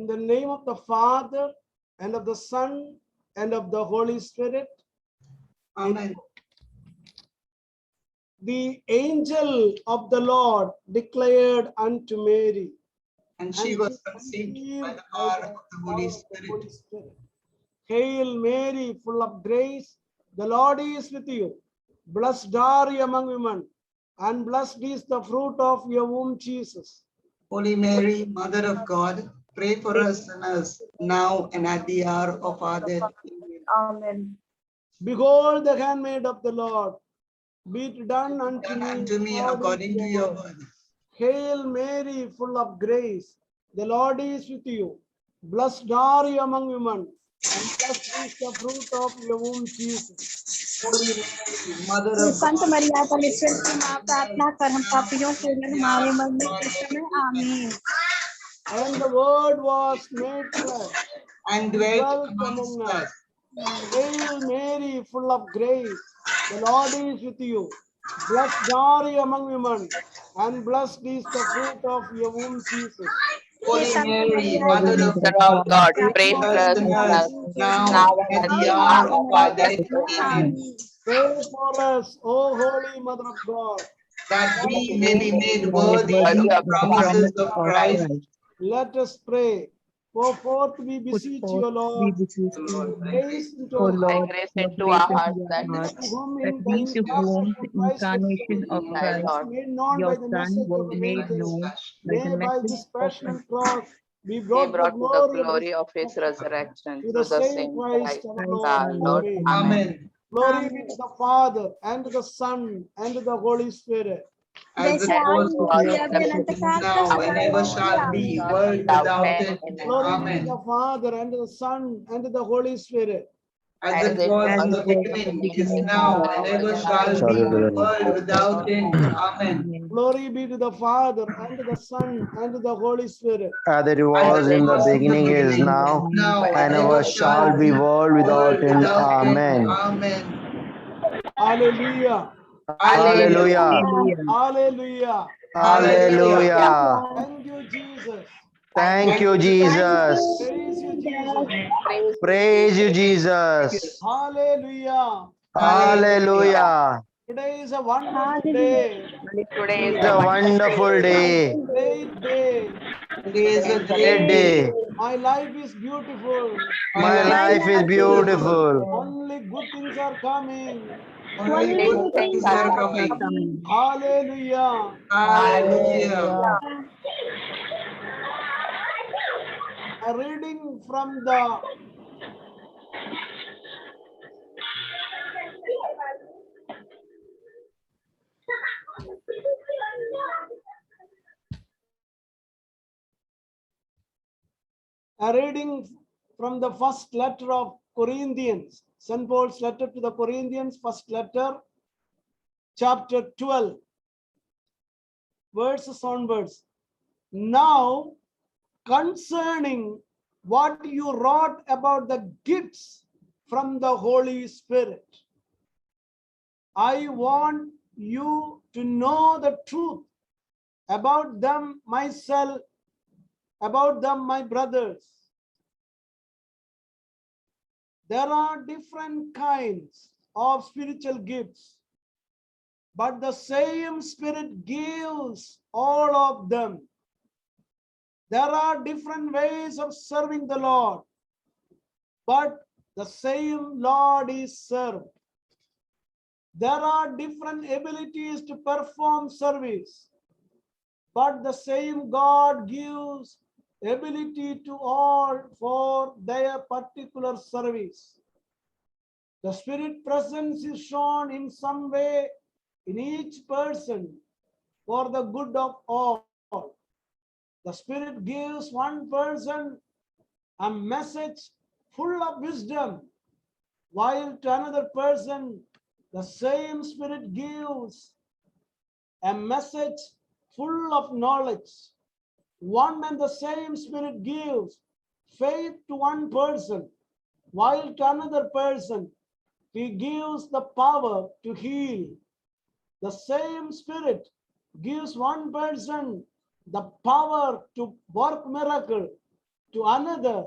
In the name of the Father, and of the Son, and of the Holy Spirit. Amen. The angel of the Lord declared unto Mary, And she was conceived by the power of the Holy Spirit. Hail Mary, full of grace, the Lord is with you. Blessed are you among women, and blessed is the fruit of your womb, Jesus. Holy Mary, Mother of God, pray for us sinners, now and at the hour of our death. Amen. Amen. Behold the handmaid of the Lord, be it done unto Done me, unto me according to your word. Hail Mary, full of grace, the Lord is with you. Blessed are you among women, and blessed is the fruit of your womb, Jesus. Holy Mary, Mother of Sant God, मरिया परमेश्वर की मां प्रार्थना कर हम पापियों के लिए हमारे मरने के समय आमीन. And the word was made flesh and and dwelt dwelt amongst among us. us. Hail Mary, full of grace, the Lord is with you. Blessed are you among women, and blessed is the fruit of your womb, Jesus. Holy Mary, Mother of Mother God, of God, pray pray for for us us sinners, sinners, now now and and at at the the hour hour of of our our death. death. Amen. Pray for us, O Holy Mother of God. That we We may be may made be worthy worthy of the of the promises of promises of Christ. Let us pray. Go forth, we Put beseech forth, you, we Lord. beseech Lord, you, Grace into O our thy Lord, grace your into grace our into hearts, your that hearts, heart, to whom that in the we to incarnation whom of the Christ was incarnation of in thy Christ, Lord. made known by your the Son, message was of an made angel, known by the may by message this of passion an and cross be Be brought the brought to the glory of glory of his the resurrection to the through the same same Christ Christ our Christ Lord. our Lord. Amen. Amen. Amen. Glory be to the Father, and to the Son, and to the Holy Spirit. As it जैसे As was it आदि was में in in भी the अभी the Anant beginning, काल beginning, तक now now and and ever ever सदा shall shall be, be, world without without end. end. Amen. Glory be to Amen. the Father, and to the Son, and to the Holy Spirit. As As it it was was as in it the in the was in the beginning, beginning, is is beginning, now, now and now, and and ever ever ever shall shall be, shall be. be, world world without without end. end. Amen. Amen. Glory be to the Father, and to the Son, and to the Holy Spirit. As it As was it in As the was in the beginning, is beginning, is now, now, and and it ever ever was in shall shall be, be, world without world end. without end. Amen. Amen. Hallelujah. Hallelujah. Hallelujah. Hallelujah. Hallelujah. Hallelujah. Hallelujah. Hallelujah. Thank you, Jesus. Thank Thank you, you, Jesus. Praise you, Jesus. Praise Praise you, Jesus. Jesus. Hallelujah. Hallelujah. Hallelujah. Today is a wonderful Hallelujah. day, today is It's a a wonderful wonderful day. day. great day. Today is Today a is a great Great great day. day. day. My life is beautiful. My My life My life is is life is beautiful. beautiful. beautiful. Only good things are coming. Only Only Only good good good things things things are are are coming. Not coming. coming. coming. Hallelujah. Hallelujah. Hallelujah. A reading from the first letter of Corinthians, St. Paul's letter to the Corinthians, first letter, chapter 12, verses onwards. Now, concerning what you wrote about the gifts from the Holy Spirit, I want you to know the truth about them myself, about them, my brothers. There are different kinds of spiritual gifts, but the same Spirit gives all of them. There are different ways of serving the Lord, but the same Lord is served. There are different abilities to perform service, but the same God gives ability to all for their particular service. The Spirit presence is shown in some way in each person for the good of all. The Spirit gives one person a message full of wisdom, while to another person the same Spirit gives a message full of knowledge. One and the same Spirit gives faith to one person, while to another person He gives the power to heal. The same Spirit gives one person the power to work miracle, to another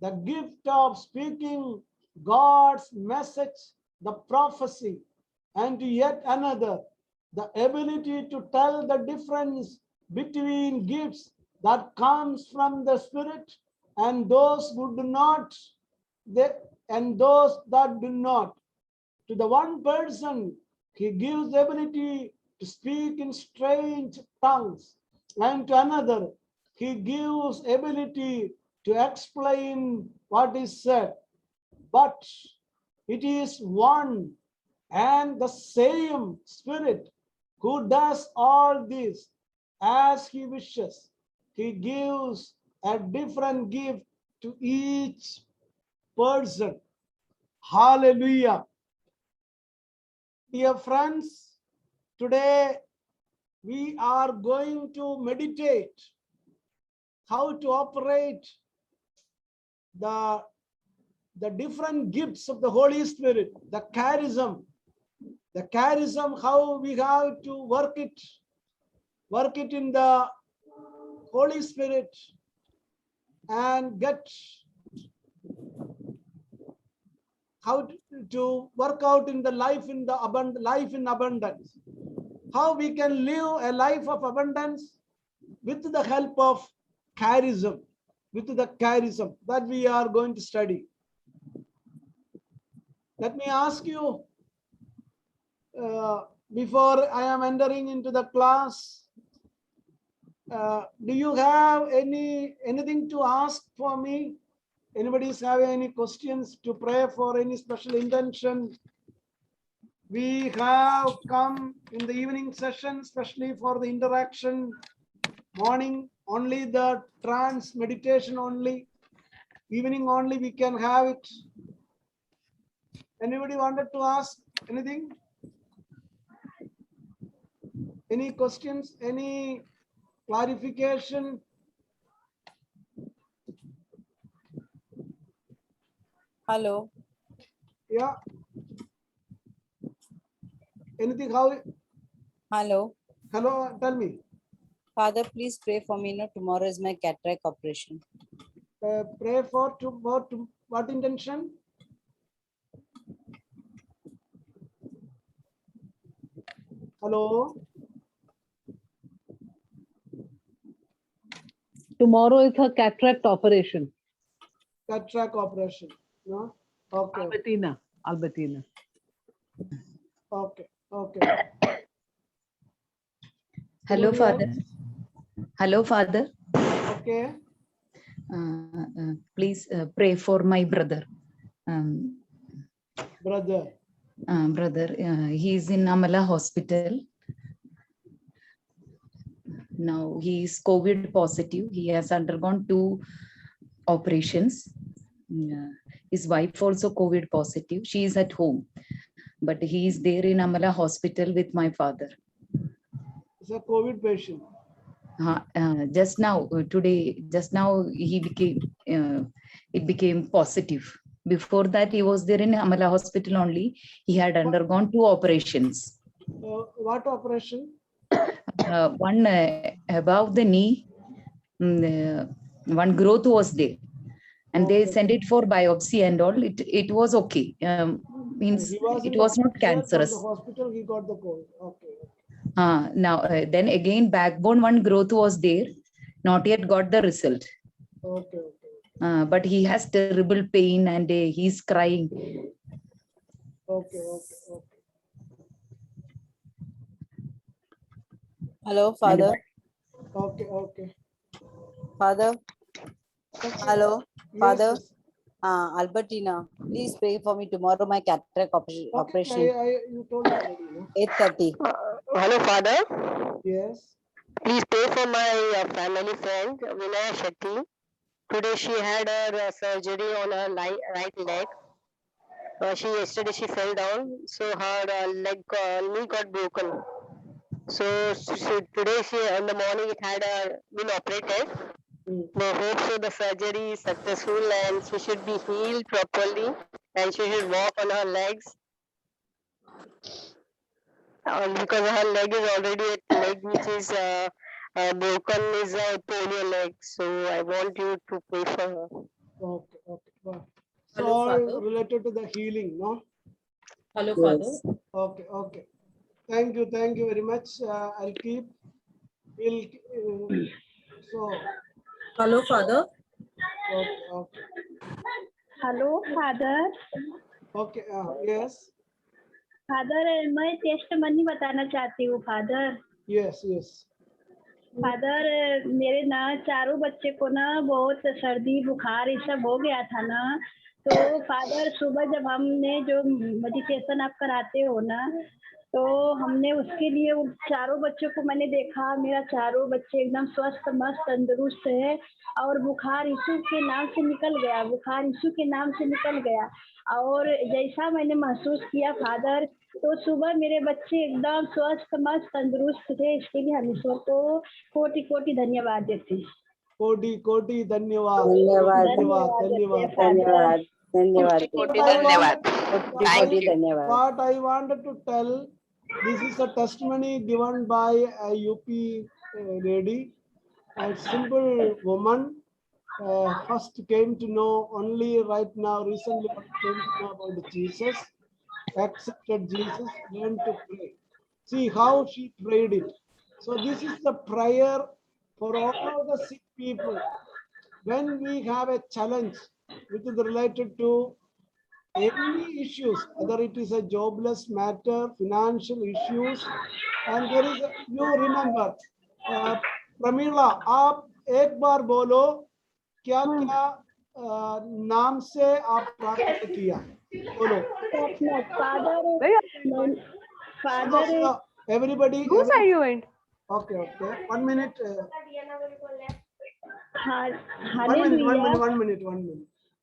the gift of speaking God's message, the prophecy, and to yet another the ability to tell the difference between gifts that comes from the Spirit and those who do not, and those that do not. To the one person, he gives the ability to speak in strange tongues, and to another, he gives ability to explain what is said. But it is one and the same Spirit who does all this as he wishes. He gives a different gift to each person. Hallelujah. Dear friends, today we are going to meditate how to operate the different gifts of the Holy Spirit, the charism, how we have to work it in the Holy Spirit and get how to work out in the life in abundance. How we can live a life of abundance with the help of charism, that we are going to study. Let me ask you, before I am entering into the class, do you have anything to ask for me? Anybody is having any questions to pray for any special intention? We have come in the evening session, especially for the interaction. Morning, only the trance meditation only. Evening only we can have it. Anybody wanted to ask anything? Any questions? Any clarification? Hello. Yeah. Anything? How? Hello. Hello, tell me. Father, please pray for me. No, tomorrow is my cataract operation. Pray for what intention? Hello. Tomorrow is her cataract operation. Cataract operation. No. Okay. Albertina. Okay. Hello, Anybody Father. else? Hello, Father. Okay. Please pray for my brother. Brother. He is in Amala Hospital. Now he is COVID positive. He has undergone 2 operations. His wife also COVID positive. She is at home, but he is there in Amala Hospital with my father. It's a COVID patient. Just now, he became, it became positive. Before that, he was there in Amala Hospital only. He had undergone 2 operations. What operation? One above the knee, one growth was there. And they sent it for biopsy and all. It was okay. Means it was not cancerous. From the hospital, he got the cold. Okay. Now, then again, backbone one growth was there. Not yet got the result. Okay. But he has terrible pain and he's crying. Okay. Hello, Father. Okay. Father. Hello, Yes, Father. yes. Albertina, please pray for me tomorrow. My cataract operation. You told me already. No? 8:30. Hello, Father. Yes. Please pray for my family friend, Vinaya Shetty. Today she had her surgery on her right leg. Yesterday she fell down, so her knee got broken. So today in the morning it had been operated. We hope so the surgery is successful and she should be healed properly and she should walk on her legs. Because her leg is already a leg which is broken is a polio leg. So I want you to pray for her. Okay, okay. Well, it's Hello, all Father. related to the healing, no? Hello, Father. Okay, okay. Thank you very much. I'll keep. We'll, so, Hello, Father. okay, okay, hello father okay. Yes, father मैं test money बताना चाहती हूँ father yes, yes. Father मेरे ना चारों बच्चे को ना बहुत सर्दी बुखार ये सब हो गया था ना तो फादर सुबह जब हमने जो मेडिटेशन आप कराते हो ना तो हमने उसके लिए उन चारों बच्चों को मैंने देखा मेरा चारों बच्चे एकदम स्वस्थ मस्त तंदुरुस्त है और बुखार यीशु के नाम से निकल गया बुखार यीशु के नाम से निकल गया और जैसा मैंने महसूस किया फादर तो सुबह मेरे बच्चे एकदम स्वस्थ मस्त तंदुरुस्त थे इसके लिए हम ईश्वर को कोटि कोटि धन्यवाद देते हैं कोटि धन्यवाद धन्यवाद। धन्यवाद धन्यवाद धन्यवाद Thank you. धन्यवाद। What I wanted to tell, this is a testimony given by a UP lady, a simple woman. First came to know only right now, recently came to know about Jesus, accepted Jesus, learned to pray. See how she prayed it. So this is the prayer for all the sick people. When we have a challenge which is related to any issues, whether it is a jobless matter, financial issues, and there is, you remember, Pramila, आप एक बार बोलो क्या क्या नाम से आप प्रार्थना किया, बोलो. Father Everybody. Whose side you went? Okay, okay. 1 minute. Hallelujah 1 minute.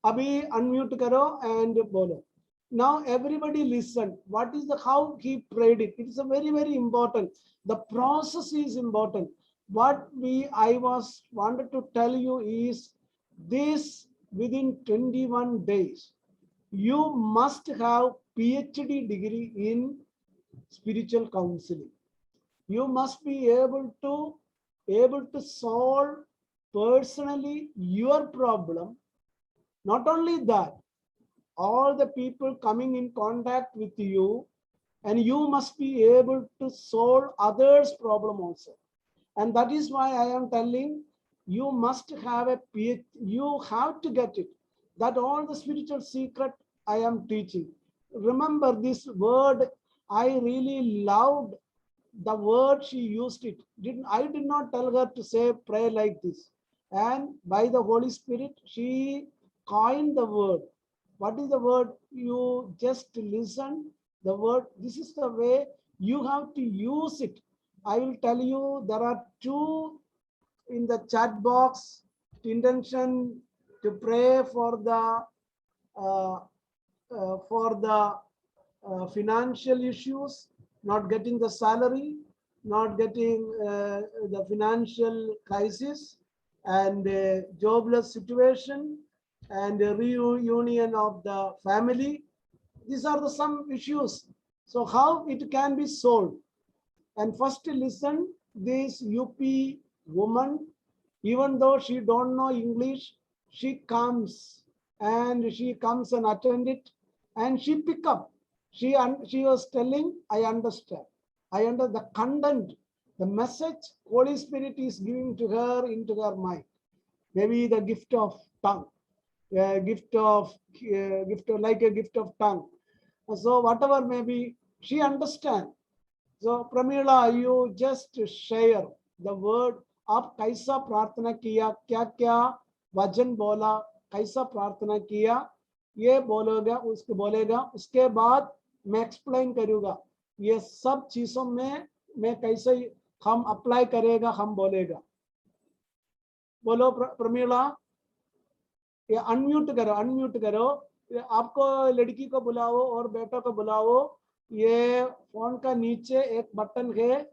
अभी unmute करो and बोलो. Now everybody listen. What is the how he prayed it? It is a very important. The process is important. What I wanted to tell you is this: within 21 days, you must have PhD degree in spiritual counseling. You must be able to solve personally your problem. Not only that, all the people coming in contact with you, and you must be able to solve others' problem also. And that is why I am telling you must have a PhD. You have to get it. That all the spiritual secret I am teaching. Remember this word, I really loved the word she used it. I did not tell her to say pray like this. And by the Holy Spirit, she coined the word. What is the word? You just listen the word. This is the way you have to use it. I will tell you there are two in the chat box. Intention to pray for the financial issues, not getting the salary, not getting the financial crisis, and jobless situation, and a reunion of the family. These are some issues. So how it can be solved? And first listen, this UP woman, even though she don't know English, she comes and attend it, and she pick up. She was telling, I understand. I understand the content, the message Holy Spirit is giving to her into her mind. Maybe the gift of tongue, gift of tongue. So whatever maybe, she understand. So Pramila, you just share the word. आप कैसा प्रार्थना किया, क्या क्या वचन बोला, कैसा प्रार्थना किया, ये बोलेगा, उसको बोलेगा. उसके बाद मैं एक्सप्लेन करूँगा ये सब चीजों में मैं कैसे हम अप्लाई करेगा, हम बोलेगा. बोलो प्रमीला, ये अनम्यूट करो. आपको लड़की को बुलाओ और बेटा को बुलाओ. ये फोन का नीचे एक बटन है,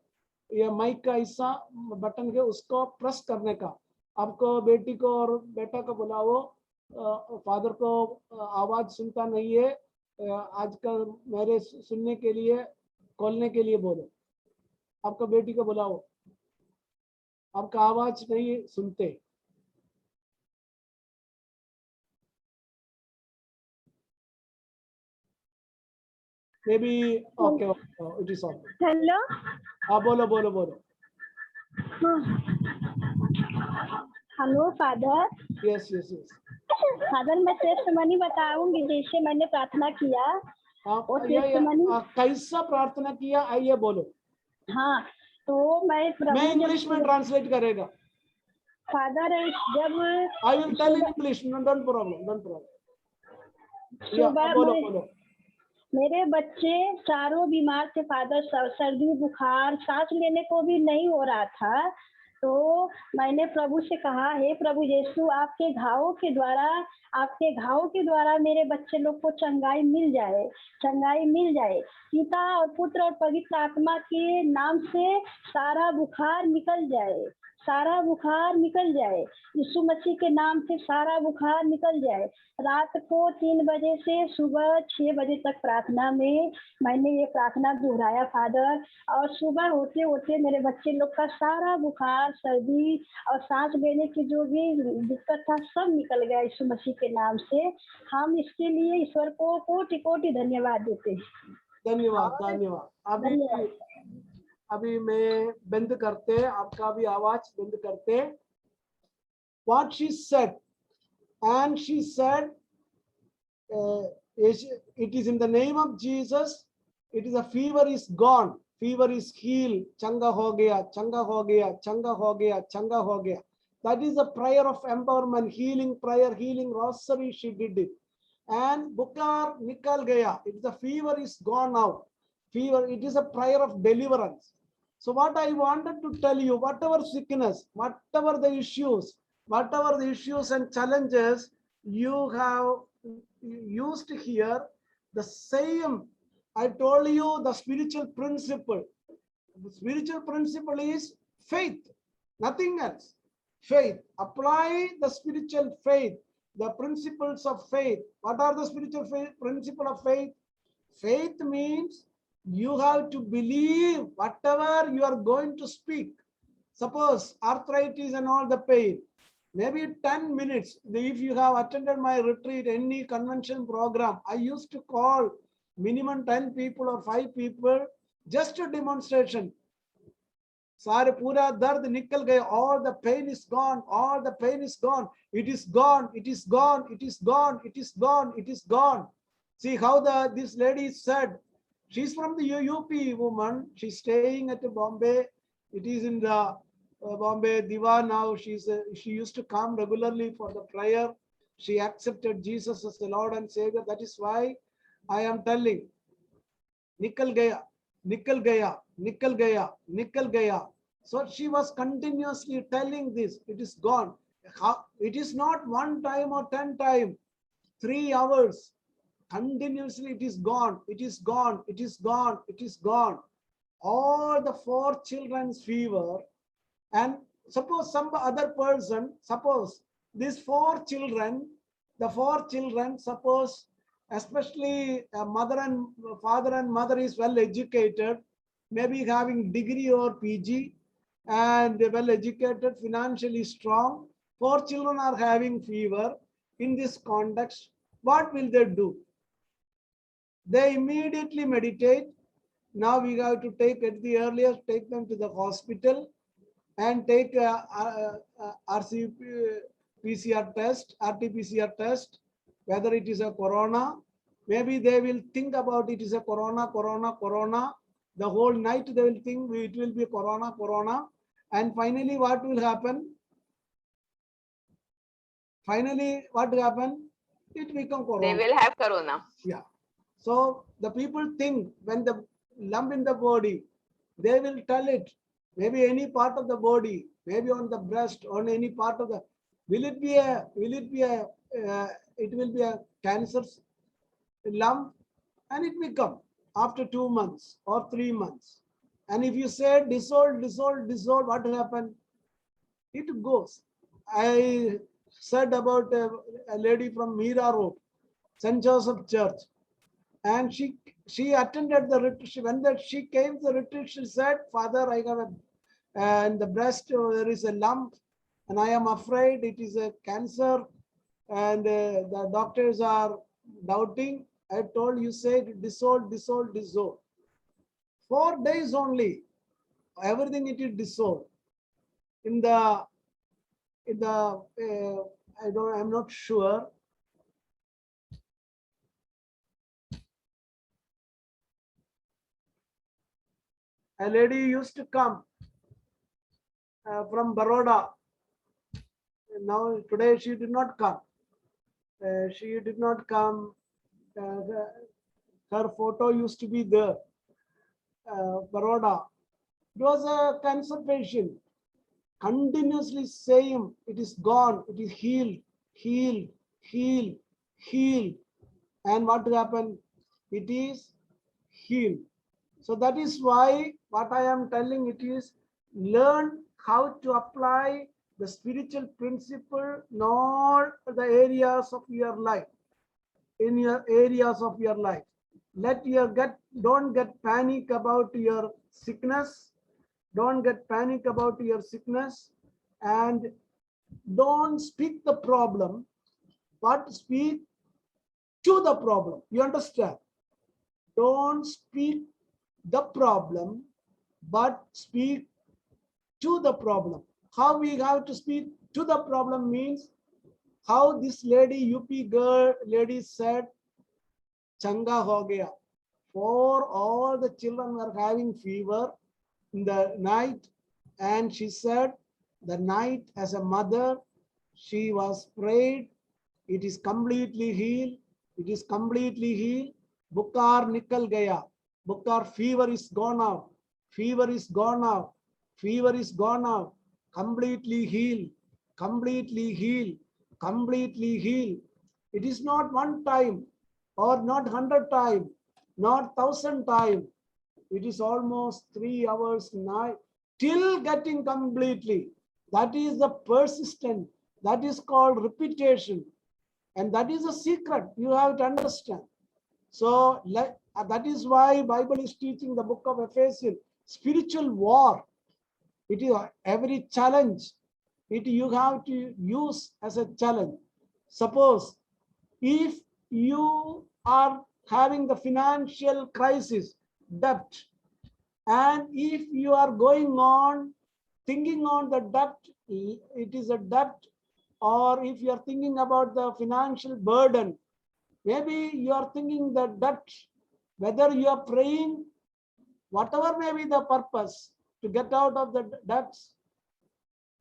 ये माइक का ऐसा बटन है, उसको प्रेस करने का. आपको बेटी को और बेटा को बुलाओ. फादर को आवाज सुनता नहीं है, आजकल मेरे सुनने के लिए, खोलने के लिए बोलो. आपको बेटी को बुलाओ. आपका आवाज नहीं सुनते. Maybe okay, okay, it is okay. Hello. हाँ बोलो बोलो बोलो. Hello father. Yes, yes, yes. Father मैं टेस्टमनी बताऊंगी जैसे मैंने प्रार्थना किया. आप वो टेस्टमनी. कैसा प्रार्थना किया आइए बोलो. हाँ तो मैं इंग्लिश में ट्रांसलेट करेगा. फादर जब I will tell in English. No, don't problem, don't problem. Yeah, सुबह बोलो में बोलो. मेरे बच्चे चारों बीमार थे फादर. सर्दी बुखार सांस लेने को भी नहीं हो रहा था. तो मैंने प्रभु से कहा हे प्रभु यीशु आपके घावों के द्वारा मेरे बच्चे लोग को चंगाई मिल जाए. पिता और पुत्र और पवित्र आत्मा के नाम से सारा बुखार निकल जाए. यीशु मसीह के नाम से सारा बुखार निकल जाए. रात को 3 बजे से सुबह 6 बजे तक प्रार्थना में मैंने ये प्रार्थना दोहराया फादर. और सुबह होते होते मेरे बच्चे लोग का सारा बुखार सर्दी और सांस लेने की जो भी दिक्कत था सब निकल गया यीशु मसीह के नाम से. हम इसके लिए ईश्वर को कोटि कोटि धन्यवाद देते हैं. धन्यवाद धन्यवाद. अभी मैं बंद करते, आपका भी आवाज बंद करते. What she said, and she said, it is in the name of Jesus. It is a fever is gone, fever is healed. Changa ho gaya, changa ho gaya, changa ho gaya, changa ho gaya. That is a prayer of empowerment, healing prayer, healing rosary. She did it, and bukar nikal gaya. It is a fever is gone now. Fever. It is a prayer of deliverance. So what I wanted to tell you, whatever sickness, whatever the issues and challenges you have used here, the same, I told you the spiritual principle. The spiritual principle is faith, nothing else. Faith. Apply the spiritual faith, the principles of faith. What are the spiritual principle of faith? Faith means you have to believe whatever you are going to speak. Suppose arthritis and all the pain, maybe 10 minutes. If you have attended my retreat, any convention program, I used to call minimum 10 people or 5 people, just a demonstration. सारे पूरा दर्द निकल गए. All the pain is gone. All the pain is gone. It is gone. It is gone. It is gone. It is gone. It is gone. See how this lady said. She's from the UP woman. She's staying at Bombay. It is in the Bombay Diva now. She used to come regularly for the prayer. She accepted Jesus as the Lord and Savior. That is why I am telling. Nikal gaya, nikal gaya, nikal gaya, nikal gaya. So she was continuously telling this. It is gone. It is not 1 time or 10 times. 3 hours. Continuously it is gone, it is gone, it is gone, it is gone. All the 4 children's fever, and suppose some other person, suppose these 4 children, suppose especially father and mother is well educated, maybe having degree or PG, and well educated, financially strong. 4 children are having fever. In this context, what will they do? They immediately meditate. Now we have to take at the earliest, take them to the hospital and take RT-PCR test, whether it is a corona. Maybe they will think about it is a corona. The whole night they will think it will be corona. And finally what will happen? What will happen? It become corona. They will have corona. Yeah. So the people think when the lump in the body, they will tell it, maybe any part of the body, maybe on the breast, on any part of the, it will be a cancer lump, and it will come after 2 months or 3 months. And if you say dissolve, what will happen? It goes. I said about a lady from Mira Road, St. Joseph Church. And she attended the retreat. When she came to the retreat, she said, Father, I have and the breast there is a lump, and I am afraid it is a cancer, and the doctors are doubting. I told you, said dissolve, dissolve, dissolve. 4 days only, everything it is dissolved. In the I'm not sure. A lady used to come from Baroda. Now today she did not come. She did not come. Her photo used to be there. Baroda. It was a cancer patient. Continuously saying it is gone, it is healed, healed, healed, healed. And what happened? It is healed. So that is why what I am telling it is learn how to apply the spiritual principle in all the areas of your life, in your areas of your life. Don't get panic about your sickness. Don't get panic about your sickness, and don't speak the problem, but speak to the problem. You understand? Don't speak the problem, but speak to the problem. How we have to speak to the problem means how this lady, UP girl lady said, Changa ho gaya. For all the children were having fever in the night, and she said the night as a mother she was prayed, it is completely healed, it is completely healed. Bukar nikal gaya. Bukar, fever is gone out, fever is gone out, fever is gone out, completely healed, completely healed, completely healed. It is not one time or not 100 times, not 1,000 times. It is almost 3 hours night till getting completely. That is the persistent. That is called repetition. And that is a secret you have to understand. So that is why Bible is teaching the book of Ephesians, spiritual war. It is every challenge. You have to use as a challenge. Suppose if you are having the financial crisis, debt, and if you are going on thinking on the debt, it is a debt, or if you are thinking about the financial burden, maybe you are thinking the debt, whether you are praying, whatever may be the purpose to get out of the debts,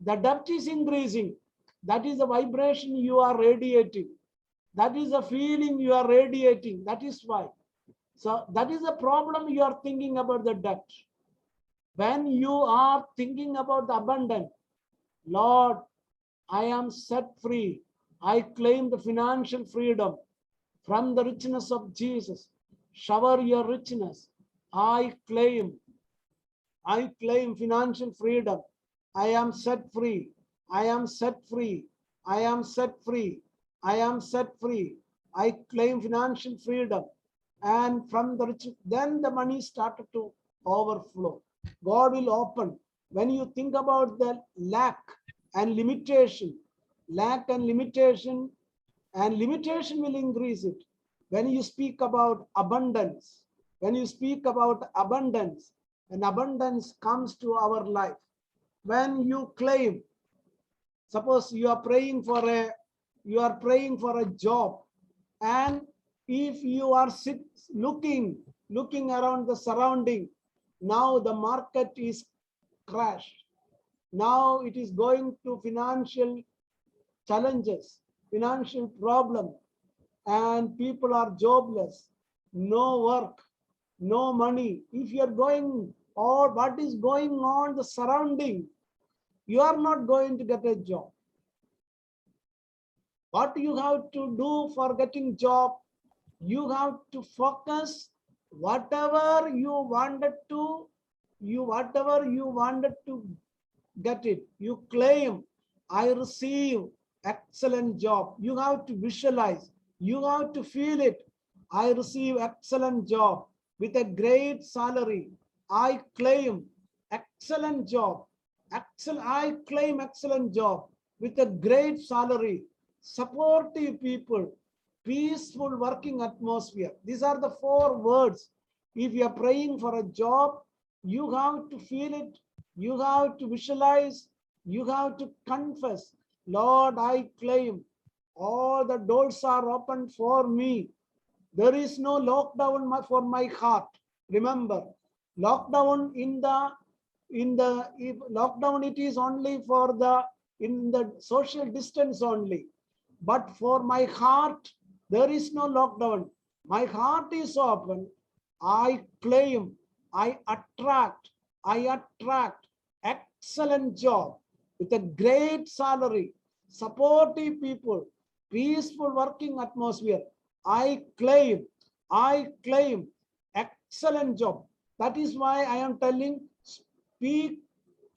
the debt is increasing. That is the vibration you are radiating. That is the feeling you are radiating. That is why. So that is the problem you are thinking about the debt. When you are thinking about the abundance, Lord, I am set free. I claim the financial freedom from the richness of Jesus. Shower your richness. I claim financial freedom. I am set free. I am set free. I am set free. I am set free. I claim financial freedom. And from the rich, then the money started to overflow. God will open. When you think about the lack and limitation will increase it. When you speak about abundance, and abundance comes to our life. When you claim, suppose you are praying for a job, and if you are looking around the surrounding, now the market is crashed. Now it is going to financial challenges, financial problem, and people are jobless, no work, no money. If you are going, or what is going on the surrounding, you are not going to get a job. What you have to do for getting job, you have to focus whatever you wanted to get it. You claim, I receive excellent job. You have to visualize, you have to feel it. I receive excellent job with a great salary. I claim excellent job. I claim excellent job with a great salary, supportive people, peaceful working atmosphere. These are the 4 words. If you are praying for a job, you have to feel it, you have to visualize, you have to confess, Lord, I claim all the doors are open for me. There is no lockdown for my heart. Remember, lockdown if lockdown, it is only for the in the social distance only. But for my heart, there is no lockdown. My heart is open. I claim, I attract excellent job with a great salary, supportive people, peaceful working atmosphere. I claim excellent job. That is why I am telling, speak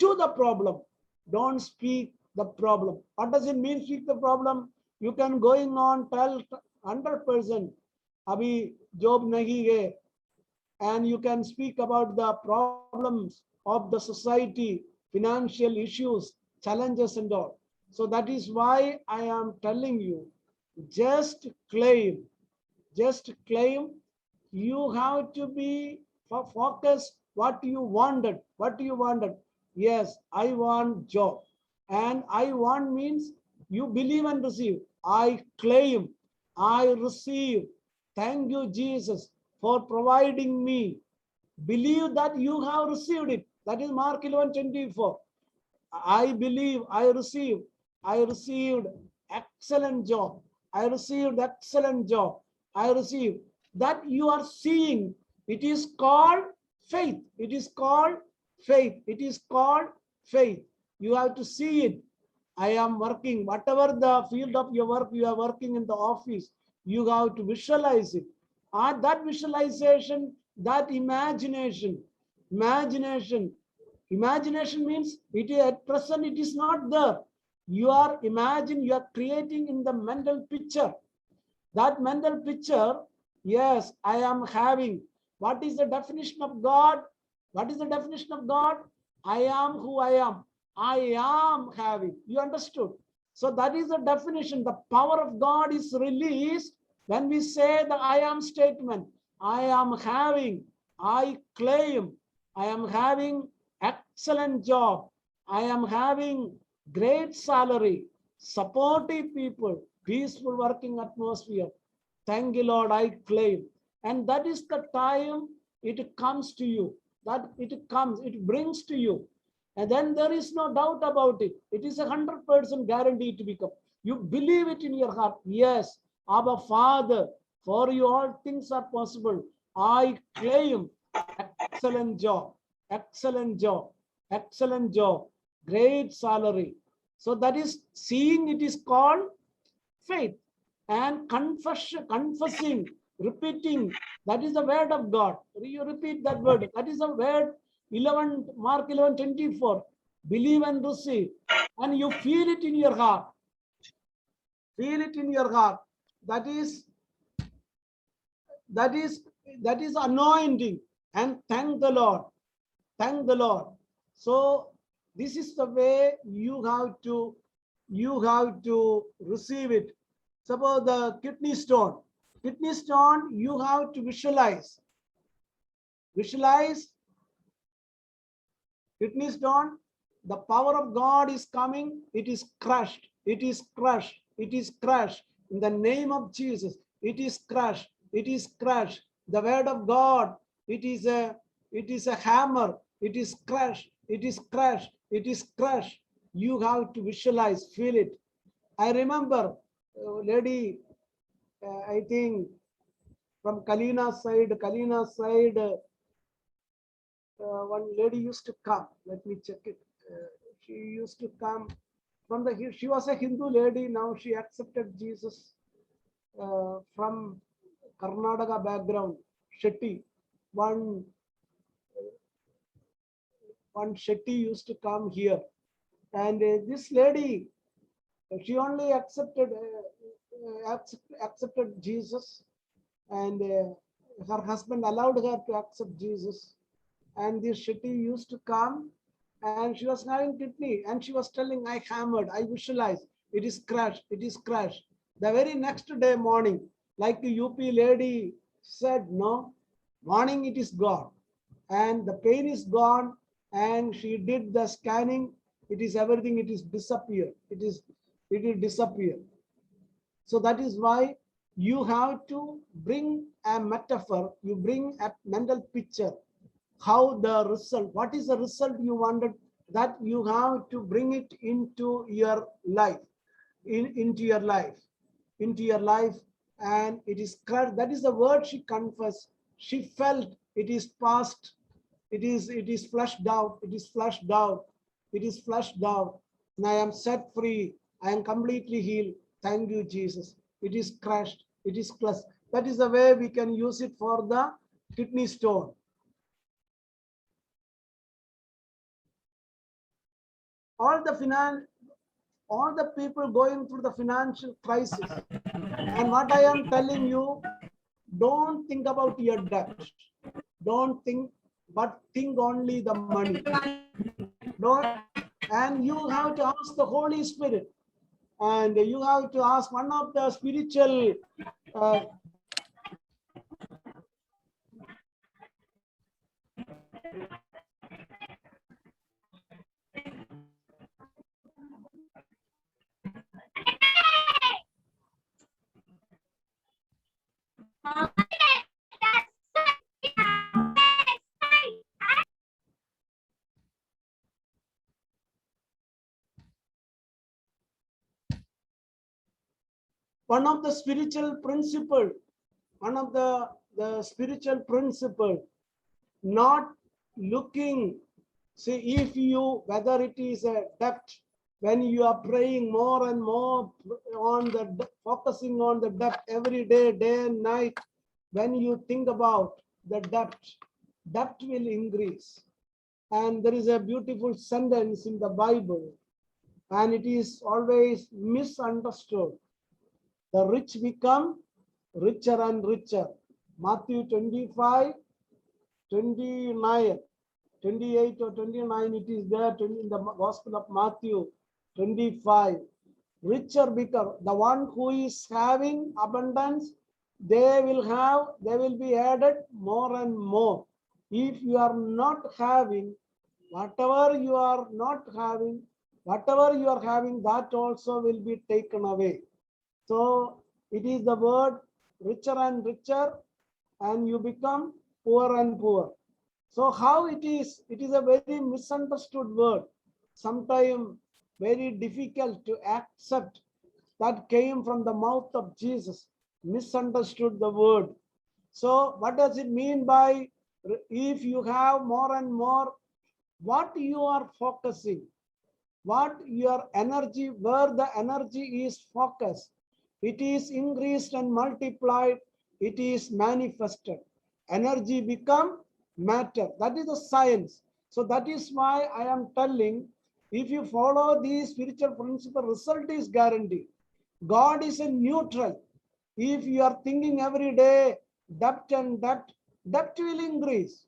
to the problem. Don't speak the problem. What does it mean, speak the problem? You can going on tell 100%, abhi job nahi hai, and you can speak about the problems of the society, financial issues, challenges and all. So that is why I am telling you, just claim. You have to be focused what you wanted. Yes, I want job. And I want means you believe and receive. I claim, I receive. Thank you, Jesus, for providing me. Believe that you have received it. That is Mark 11:24. I believe, I received excellent job. I received that you are seeing. It is called faith. You have to see it. I am working, whatever the field of your work, you are working in the office, you have to visualize it. That visualization, that imagination means it is at present, it is not there. You are creating in the mental picture. That mental picture, yes, I am having. What is the definition of God? I am who I am. I am having. You understood? So that is the definition. The power of God is released when we say the I am statement. I am having, I claim, I am having excellent job. I am having great salary, supportive people, peaceful working atmosphere. Thank you, Lord, I claim. And that is the time it comes to you. It brings to you. And then there is no doubt about it. It is 100% guaranteed to become. You believe it in your heart. Yes, Abba Father, for you all things are possible. I claim excellent job, great salary. So that is seeing, it is called faith. And confessing, repeating, that is the word of God. You repeat that word. That is the word. Mark 11:24. Believe and receive. And you feel it in your heart. That is anointing. And thank the Lord. So this is the way you have to receive it. Suppose the kidney stone, you have to visualize kidney stone. The power of God is coming. It is crushed in the name of Jesus. It is crushed. The word of God, it is a hammer. It is crushed. You have to visualize, feel it. I remember lady, I think from Kalina side, one lady used to come. Let me check it. She used to come from she was a Hindu lady. Now she accepted Jesus from Karnataka background. Shetty. One Shetty used to come here. And this lady, she only accepted Jesus, and her husband allowed her to accept Jesus. And this Shetty used to come and she was having kidney, and she was telling, I hammered, I visualized, it is crushed, it is crushed. The very next day morning, like the UP lady said, no, morning it is gone, and the pain is gone, and she did the scanning, it is everything, it is disappeared, it will disappear. So that is why you have to bring a metaphor, you bring a mental picture, how the result, what is the result you wanted, that you have to bring it into your life, into your life, and it is correct. That is the word she confessed. She felt it is past, it is flushed out, it is flushed out, it is flushed out, and I am set free, I am completely healed. Thank you, Jesus. It is crushed, it is crushed. That is the way we can use it for the kidney stone. All the people going through the financial crisis, and what I am telling you, don't think about your debt, don't think, but think only the money. Don't, and you have to ask the Holy Spirit, and you have to ask one of the spiritual one of the spiritual principle, one of the spiritual principle, not looking, see, if you, whether it is a debt, when you are praying more and more on the, focusing on the debt every day, day and night, when you think about the debt will increase. And there is a beautiful sentence in the Bible, and it is always misunderstood. The rich become richer and richer. Matthew 25, 29, 28 or 29, it is there in the Gospel of Matthew 25. Richer become, the one who is having abundance, they will be added more and more. If you are not having, whatever you are having, that also will be taken away. So it is the word richer and richer, and you become poor and poor. So how it is a very misunderstood word, sometimes very difficult to accept, that came from the mouth of Jesus, misunderstood the word. So what does it mean by, if you have more and more, what you are focusing, what your energy, where the energy is focused, it is increased and multiplied, it is manifested. Energy become matter. That is the science. So that is why I am telling, if you follow these spiritual principle, result is guaranteed. God is a neutral. If you are thinking every day debt and debt will increase.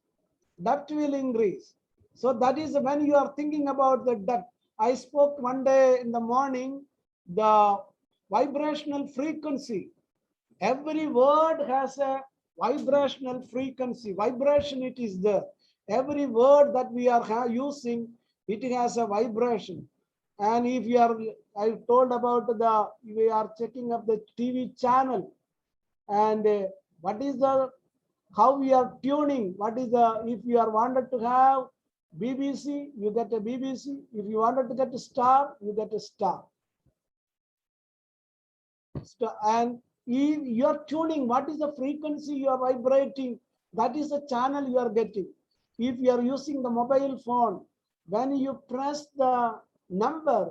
Debt will increase. So that is when you are thinking about the debt. I spoke one day in the morning, the vibrational frequency. Every word has a vibrational frequency. Vibration, it is there. Every word that we are using, it has a vibration. And if you are, I told about we are checking up the TV channel, and what is the, how we are tuning, what is the, if you are wanted to have BBC, you get a BBC. If you wanted to get a star, you get a star. And if you are tuning, what is the frequency you are vibrating, that is the channel you are getting. If you are using the mobile phone, when you press the number,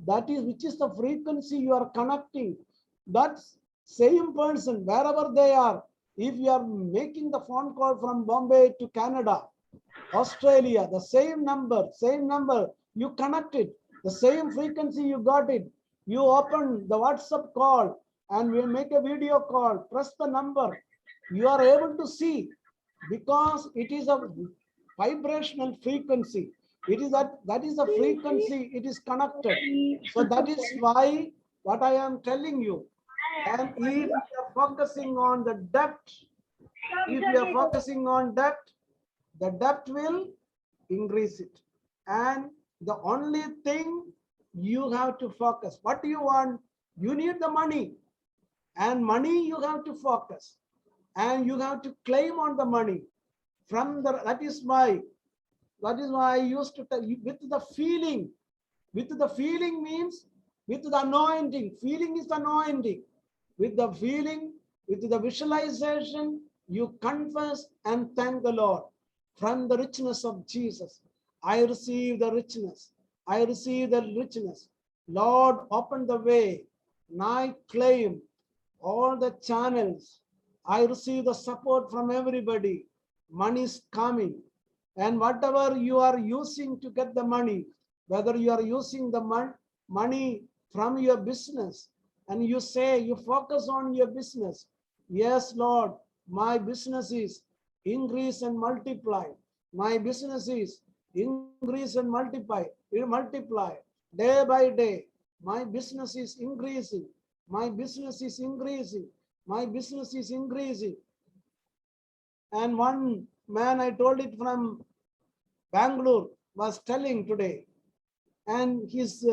that is which is the frequency you are connecting, that same person, wherever they are, if you are making the phone call from Bombay to Canada, Australia, the same number, you connect it, the same frequency you got it, you open the WhatsApp call and we make a video call, press the number, you are able to see, because it is a vibrational frequency. It is that is the frequency, it is connected. So that is why what I am telling you. And if you are focusing on the depth, if you are focusing on depth, the depth will increase it. And the only thing you have to focus. What do you want? You need the money. And money you have to focus. And you have to claim on the money. From the that is why I used to tell you with the feeling. With the feeling means with the anointing. Feeling is the anointing. With the feeling, with the visualization, you confess and thank the Lord. From the richness of Jesus, I receive the richness. I receive the richness. Lord, open the way. And I claim all the channels. I receive the support from everybody. Money is coming. And whatever you are using to get the money, whether you are using the money from your business, and you say you focus on your business. Yes, Lord, my business is increase and multiply. My business is increase and multiply day by day. My business is increasing. My business is increasing. My business is increasing. And one man, I told it from Bangalore, was telling today, and his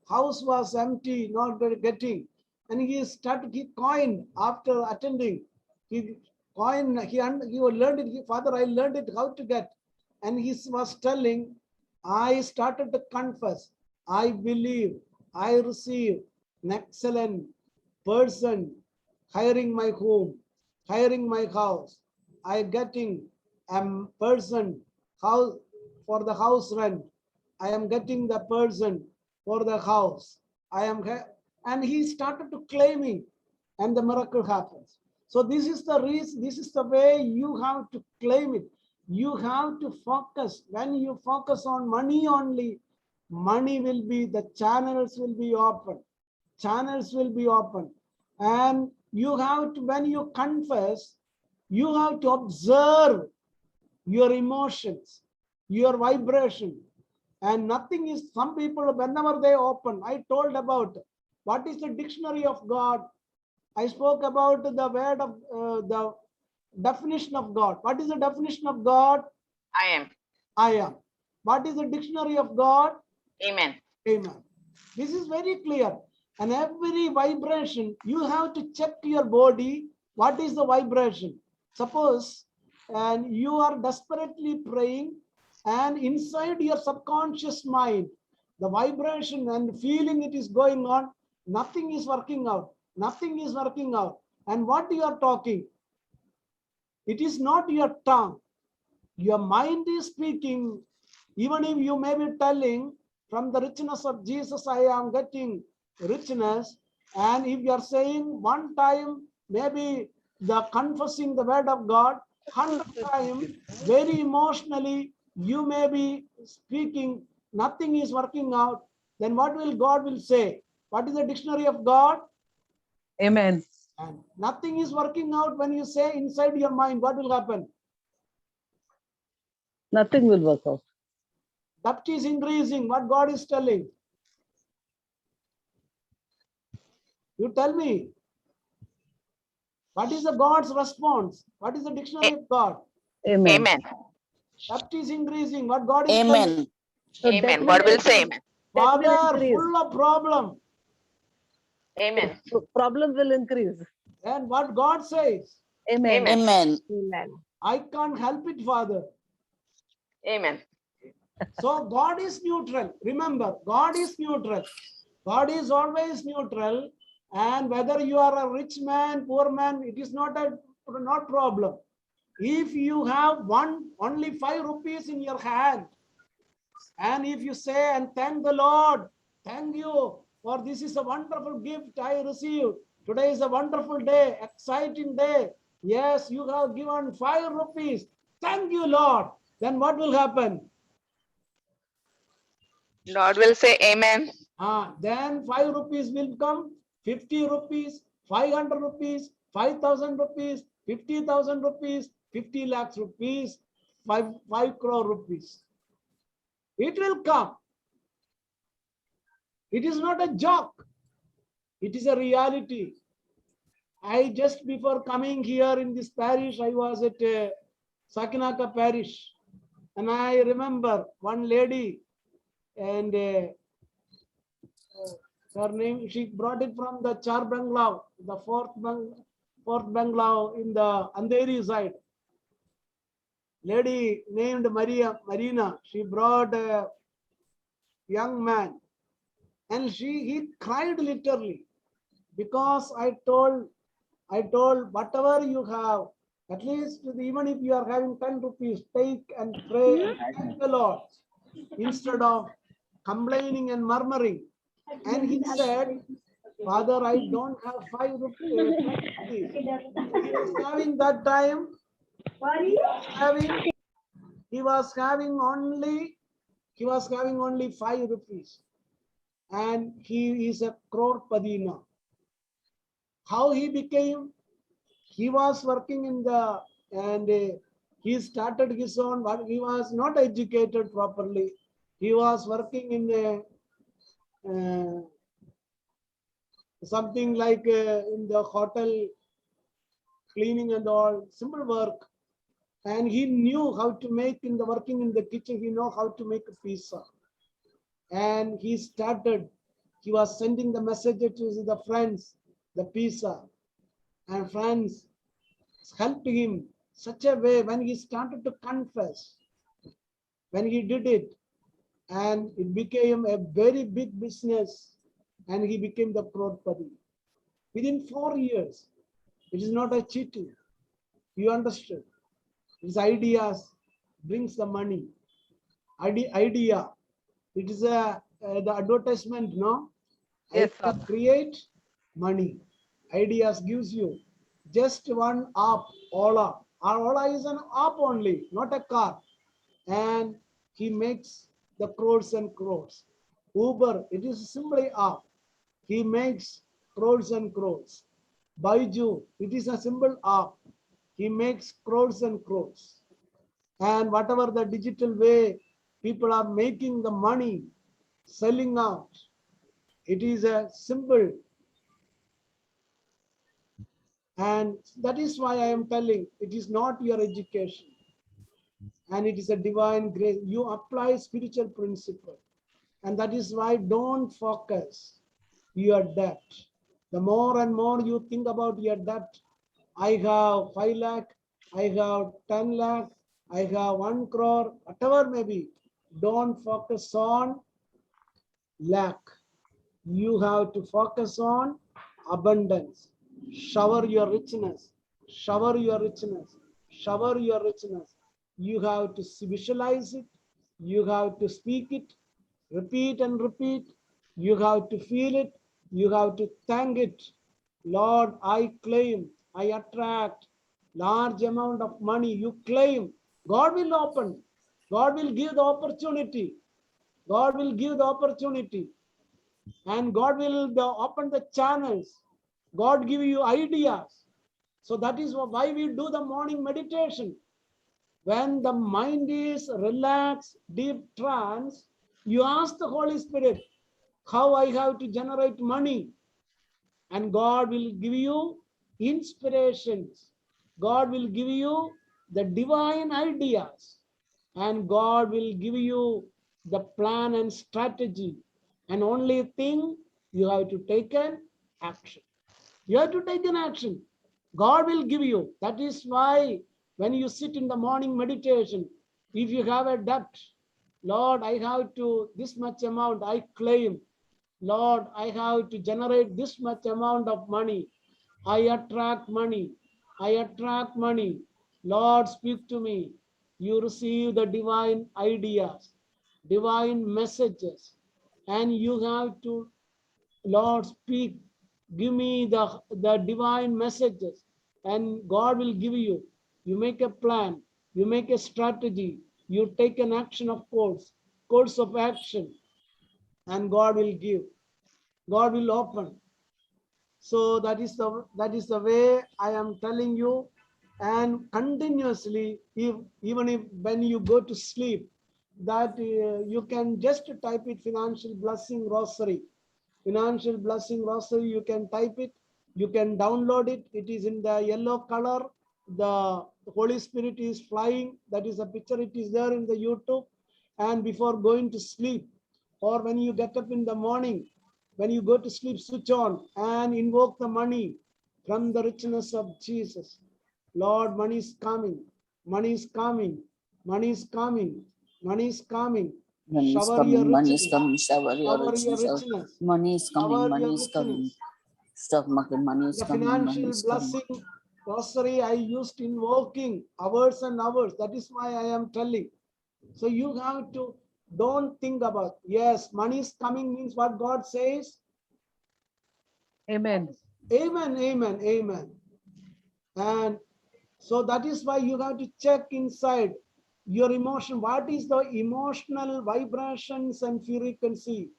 house was empty, not getting, and he started, he coined after attending, he coined, he learned it, Father, I learned it how to get, and he was telling, I started to confess, I believe, I receive an excellent person hiring my home, hiring my house, I getting a person house for the house rent, I am getting the person for the house. And he started to claiming, and the miracle happens. So this is the reason, this is the way you have to claim it. You have to focus. When you focus on money only, money will be, the channels will be open. Channels will be open. And you have to, when you confess, you have to observe your emotions, your vibration. And nothing is, some people, whenever they open, I told about what is the dictionary of God. I spoke about the word of the definition of God. What is the definition of God? I am. I am. What is the dictionary of God? Amen. Amen. This is very clear. And every vibration, you have to check your body. What is the vibration? Suppose, and you are desperately praying, and inside your subconscious mind, the vibration and feeling it is going on, nothing is working out. Nothing is working out. And what you are talking, it is not your tongue. Your mind is speaking. Even if you may be telling, from the richness of Jesus, I am getting richness. And if you are saying one time, maybe the confessing the word of God, 100 times, very emotionally, you may be speaking, nothing is working out, then what will God will say? What is the dictionary of God? Amen. And nothing is working out when you say inside your mind, what will happen? Nothing will work out. Depth is increasing, what God is telling. You tell me. What is the God's response? What is the dictionary of God? Amen. Amen. Depth is increasing, what God is telling. Amen. So Amen. debt God will increase. say amen. Debt will Father, increase. full of problem. Amen. So problems will increase. And what God says, Amen. Amen. Amen. I can't help it, Father. Amen. So God is neutral. Remember, God is neutral. God is always neutral. And whether you are a rich man, poor man, it is not problem. If you have only 5 rupees in your hand, and if you say and thank the Lord, thank you for this is a wonderful gift I received. Today is a wonderful day, exciting day. Yes, you have given 5 rupees. Thank you, Lord. Then what will happen? Lord will say amen. Then 5 rupees will come, 50 rupees, 500 rupees, 5,000 rupees, 50,000 rupees, 50 lakhs rupees, 5 crore rupees. It will come. It is not a joke. It is a reality. I just before coming here in this parish, I was at Sakinaka parish, and I remember one lady, and her name, she brought it from the Char Banglaw, the fourth Banglaw in the Andheri side. Lady named Marina, she brought a young man, and he cried literally, because I told whatever you have, at least even if you are having 10 rupees, take and pray and thank the Lord instead of complaining and murmuring. And he said, Father, I don't have 5 rupees. He was having that time, he was having only 5 rupees. And he is a crorepati now. How he became? He was working in the, and he started his own, but he was not educated properly. He was working in a, something like in the hotel, cleaning and all, simple work. And he knew how to make working in the kitchen, he know how to make a pizza. And he was sending the messages to the friends, the pizza. And friends helped him such a way when he started to confess, when he did it, and it became a very big business, and he became the crorepati. Within 4 years, it is not a cheating. You understood? His ideas brings the money. Idea. It is the advertisement, no? Yes, Idea Father. create money. Ideas gives you just one app, Ola. Ola is an app only, not a car. And he makes the crores and crores. Uber, it is simply app. He makes crores and crores. Baiju, it is a simple app. He makes crores and crores. And whatever the digital way people are making the money, selling out, it is a simple. And that is why I am telling, it is not your education. And it is a divine grace. You apply spiritual principle. And that is why don't focus your debt. The more and more you think about your debt, I have 5 lakh, I have 10 lakh, I have 1 crore, whatever may be. Don't focus on lack. You have to focus on abundance. Shower your richness. Shower your richness. Shower your richness. You have to visualize it. You have to speak it. Repeat and repeat. You have to feel it. You have to thank it. Lord, I claim, I attract large amount of money. You claim. God will open. God will give the opportunity. God will give the opportunity. And God will open the channels. God give you ideas. So that is why we do the morning meditation. When the mind is relaxed, deep trance, you ask the Holy Spirit, how I have to generate money. And God will give you inspirations. God will give you the divine ideas. And God will give you the plan and strategy. And only thing, you have to take an action. You have to take an action. God will give you. That is why when you sit in the morning meditation, if you have a debt, Lord, I have to, this much amount I claim. Lord, I have to generate this much amount of money. I attract money. I attract money. Lord, speak to me. You receive the divine ideas, divine messages, and you have to, Lord, speak. Give me the divine messages, and God will give you. You make a plan. You make a strategy. You take an action of course of action, and God will give. God will open. So that is the way I am telling you. And continuously, even if when you go to sleep, that you can just type it financial blessing rosary. Financial blessing rosary, you can type it, you can download it. It is in the yellow color. The Holy Spirit is flying. That is a picture. It is there in the YouTube. And before going to sleep, or when you get up in the morning, when you go to sleep, switch on and invoke the money from the richness of Jesus. Lord, money is coming, money is coming, money is coming, money is coming. Money is Shower your coming, money is richness, coming, shower your shower your richness. richness, Money is coming, shower money your is coming. richness. Stock market, money is The coming, money financial is coming. blessing rosary I used invoking hours and hours. That is why I am telling. So you have to, don't think about, yes, money is coming means what God says. Amen. Amen, amen, amen. And so that is why you have to check inside your emotion. What is the emotional vibrations and frequency?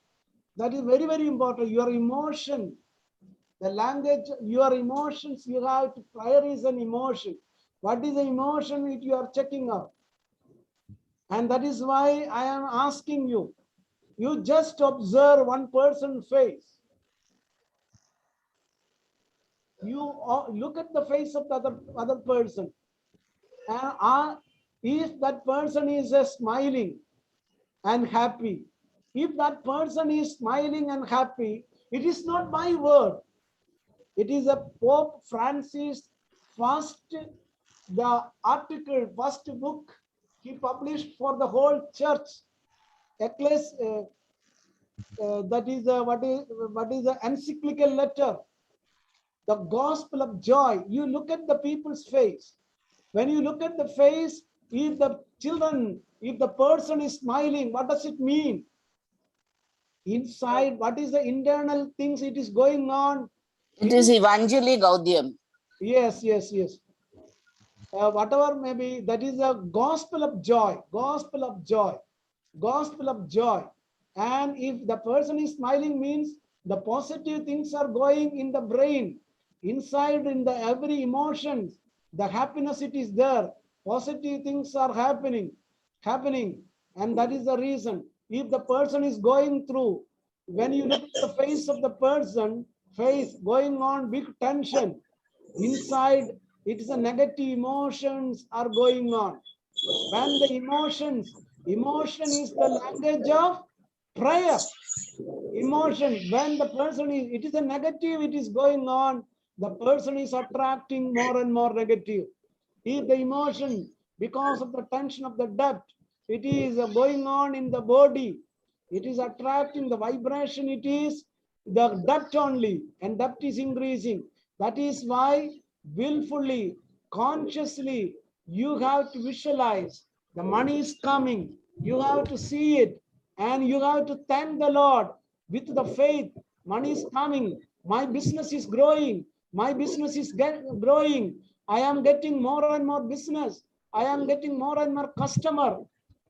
That is very, very important. Your emotion, the language, your emotions, you have to, prayer is an emotion. What is the emotion that you are checking out? And that is why I am asking you, you just observe one person's face. You look at the face of the other person. And if that person is smiling and happy, if that person is smiling and happy, it is not my word. It is a Pope Francis first, the article, first book he published for the whole church. That is what is the encyclical letter, the gospel of joy. You look at the people's face. When you look at the face, if the children, if the person is smiling, what does it mean? Inside, what is the internal things it is going on? It is Evangelii Gaudium. Yes, yes, yes. Whatever may be, that is a gospel of joy, gospel of joy, gospel of joy. And if the person is smiling means the positive things are going in the brain, inside in the every emotions, the happiness it is there, positive things are happening. And that is the reason. If the person is going through, when you look at the face of the person, face going on big tension, inside it is a negative emotions are going on. When the emotion is the language of prayer. Emotion, when the person is, it is a negative, it is going on, the person is attracting more and more negative. If the emotion, because of the tension of the debt, it is going on in the body, it is attracting the vibration, it is the debt only, and debt is increasing. That is why willfully, consciously, you have to visualize the money is coming. You have to see it, and you have to thank the Lord with the faith. Money is coming. My business is growing. My business is growing. I am getting more and more business. I am getting more and more customer.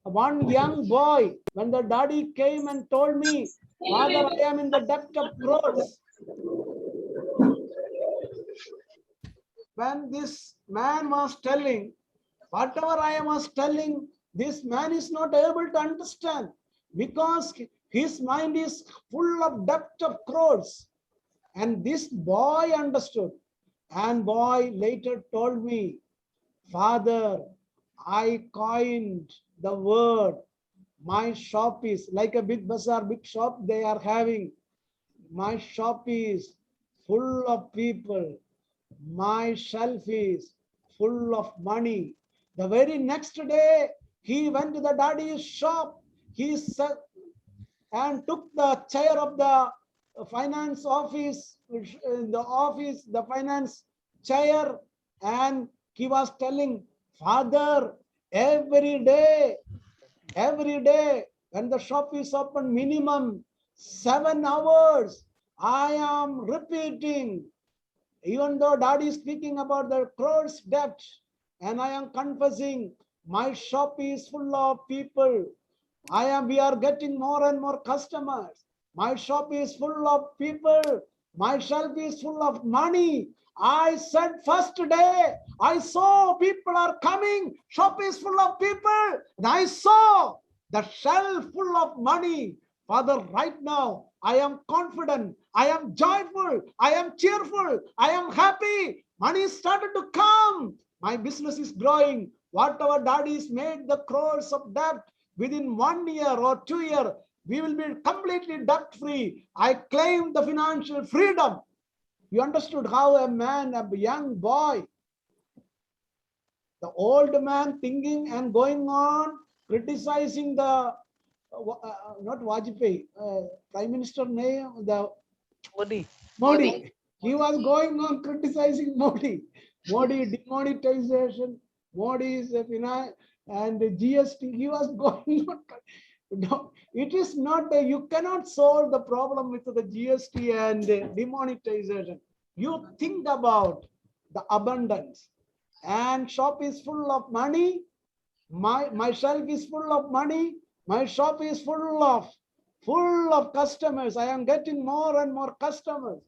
One young boy, when the daddy came and told me, Father, I am in the debt of crores. When this man was telling, whatever I was telling, this man is not able to understand because his mind is full of debt of crores. And this boy understood. And boy later told me, Father, I coined the word. My shop is like a big bazaar, big shop they are having. My shop is full of people. My shelf is full of money. The very next day, he went to the daddy's shop. He said, and took the chair of the finance office, the finance chair, and he was telling, Father, every day, when the shop is open, minimum 7 hours, I am repeating, even though daddy is speaking about the crores debt, and I am confessing, my shop is full of people. We are getting more and more customers. My shop is full of people. My shelf is full of money. I said first day, I saw people are coming. Shop is full of people. And I saw the shelf full of money. Father, right now, I am confident, I am joyful, I am cheerful, I am happy. Money started to come. My business is growing. Whatever daddies made the crores of debt within 1 year or 2 years, we will be completely debt free. I claim the financial freedom. You understood how a man, a young boy, the old man thinking and going on criticizing the not Vajpayee, Prime Minister name, the Modi. Modi. He was going on criticizing Modi. Modi demonetization, Modi is and the GST. He was going on. No, it is not you cannot solve the problem with the GST and demonetization. You think about the abundance, and shop is full of money. My shelf is full of money. My shop is full of customers. I am getting more and more customers.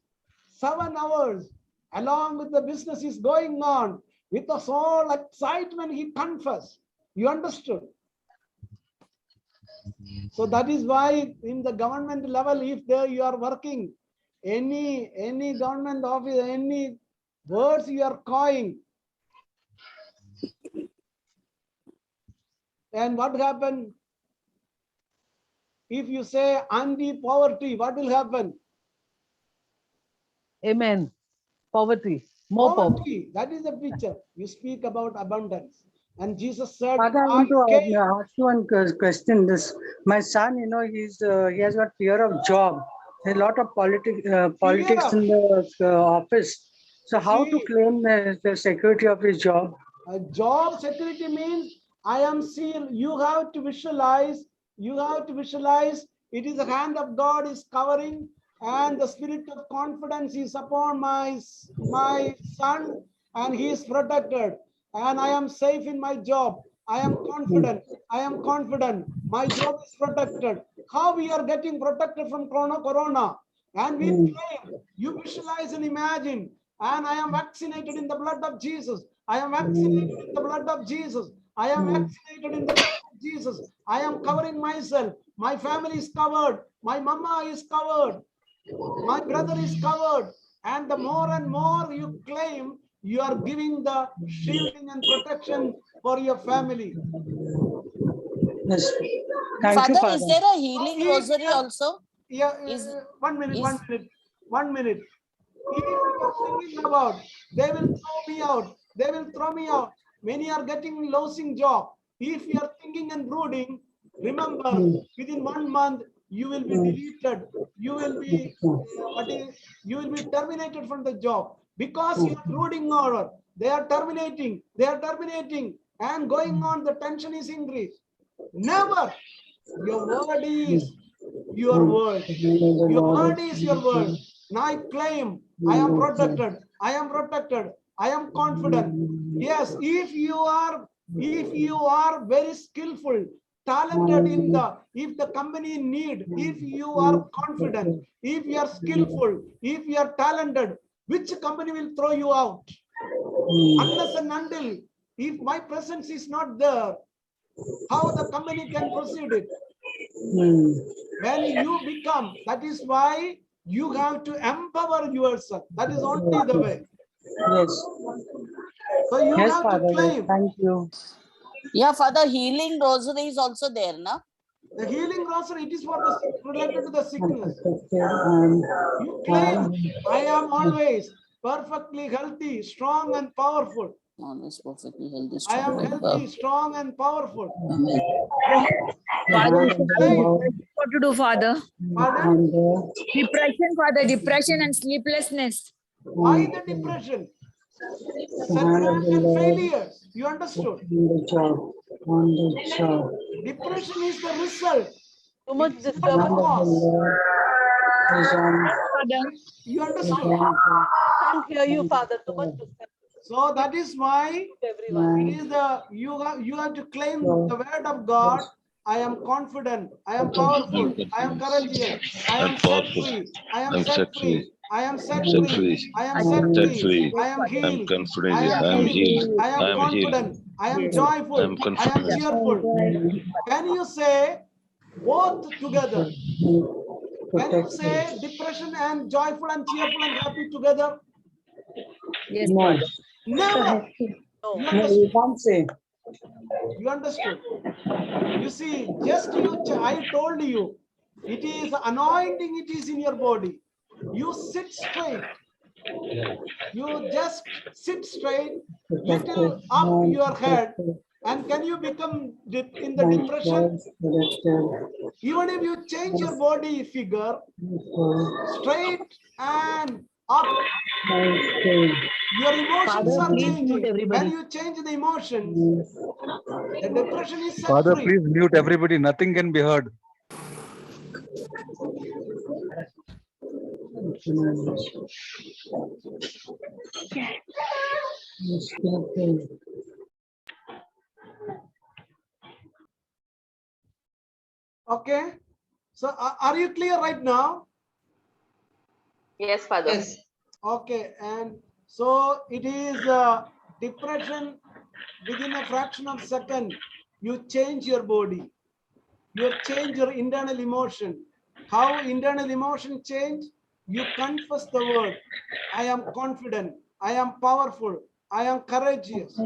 7 hours along with the business is going on. With the soul excitement, he confessed. You understood? So that is why in the government level, if there you are working, any government office, any words you are calling, and what happened? If you say anti-poverty, what will happen? Amen. Poverty. More poverty. Poverty. That is the picture. You speak about abundance. And Jesus said, Father, I I want to came. ask you one question. This, my son, he has got fear of job. There's a lot of politics in the office. So how to See, claim the security of his job? Job security means I am sealed. You have to visualize. It is the hand of God is covering, and the spirit of confidence is upon my son, and he is protected. And I am safe in my job. I am confident. My job is protected. How we are getting protected from corona? And we claim, you visualize and imagine, and I am vaccinated in the blood of Jesus. I am vaccinated in the blood of Jesus. I am vaccinated in the blood of Jesus. I am covering myself. My family is covered. My mama is covered. My brother is covered. And the more and more you claim, you are giving the shielding and protection for your family. Yes. Thank you, Father, Father. is there a healing rosary also? Yeah, Is- 1 minute, is- 1 minute, 1 minute. If you are thinking about, they will throw me out. Many are getting losing job. If you are thinking and brooding, remember, within 1 month, you will be deleted. You will be, you will be terminated from the job because you are brooding over. They are terminating, and going on, the tension is increased. Never. Your word is your word. Your word is your word. Now I claim, I am protected. I am confident. Yes, if you are very skillful, talented if the company need, if you are confident, if you are skillful, if you are talented, which company will throw you out? Unless and until, if my presence is not there, how the company can proceed it? When you become, that is why you have to empower yourself. That is only the way. Yes. So you Yes, have Father. to claim. Thank you. Yeah, Father, healing rosary is also there, na? The healing rosary, it is for the related to the sickness. And You claim, I am always perfectly healthy, strong and powerful. Always perfectly healthy, I am strong and healthy, powerful. strong and powerful. Father, Claim. what to do, Father? Pardon? Depression, Father, depression and sleeplessness. Why the depression? Setbacks and failures. You understood? on the job. Depression is the result. Too much It is not the disturbance. cause. Father, You understood? Can't hear you, Father. Too much disturbance. So that is why Everyone. it is the you have to claim the word of God. I am confident. I am powerful. I am courageous. I am set free. I am set free. I am set free. I am set free. I am healed. I am healed. I am confident. I am Yes. joyful, I'm I am confident. cheerful. Can you say both together? Can you say depression and joyful and cheerful and happy together? Yes, No, Father. Never. No. You no, understood? you can't say. You understood? You see, just I told you, it is anointing, it is in your body. You sit straight. You just sit straight, little up your head, and can you become in the depression? Even if you change your body figure, straight and up, your emotions Father, are please mute changing. When everybody. you change the emotions, the depression is set Father, free. please mute everybody. Nothing can be heard. Okay, so are you clear right now? Yes, Father. Yes. Okay, and so it is depression. Within a fraction of a second, you change your body. You change your internal emotion. How internal emotion change? You confess the word. I am confident. I am powerful. I am courageous.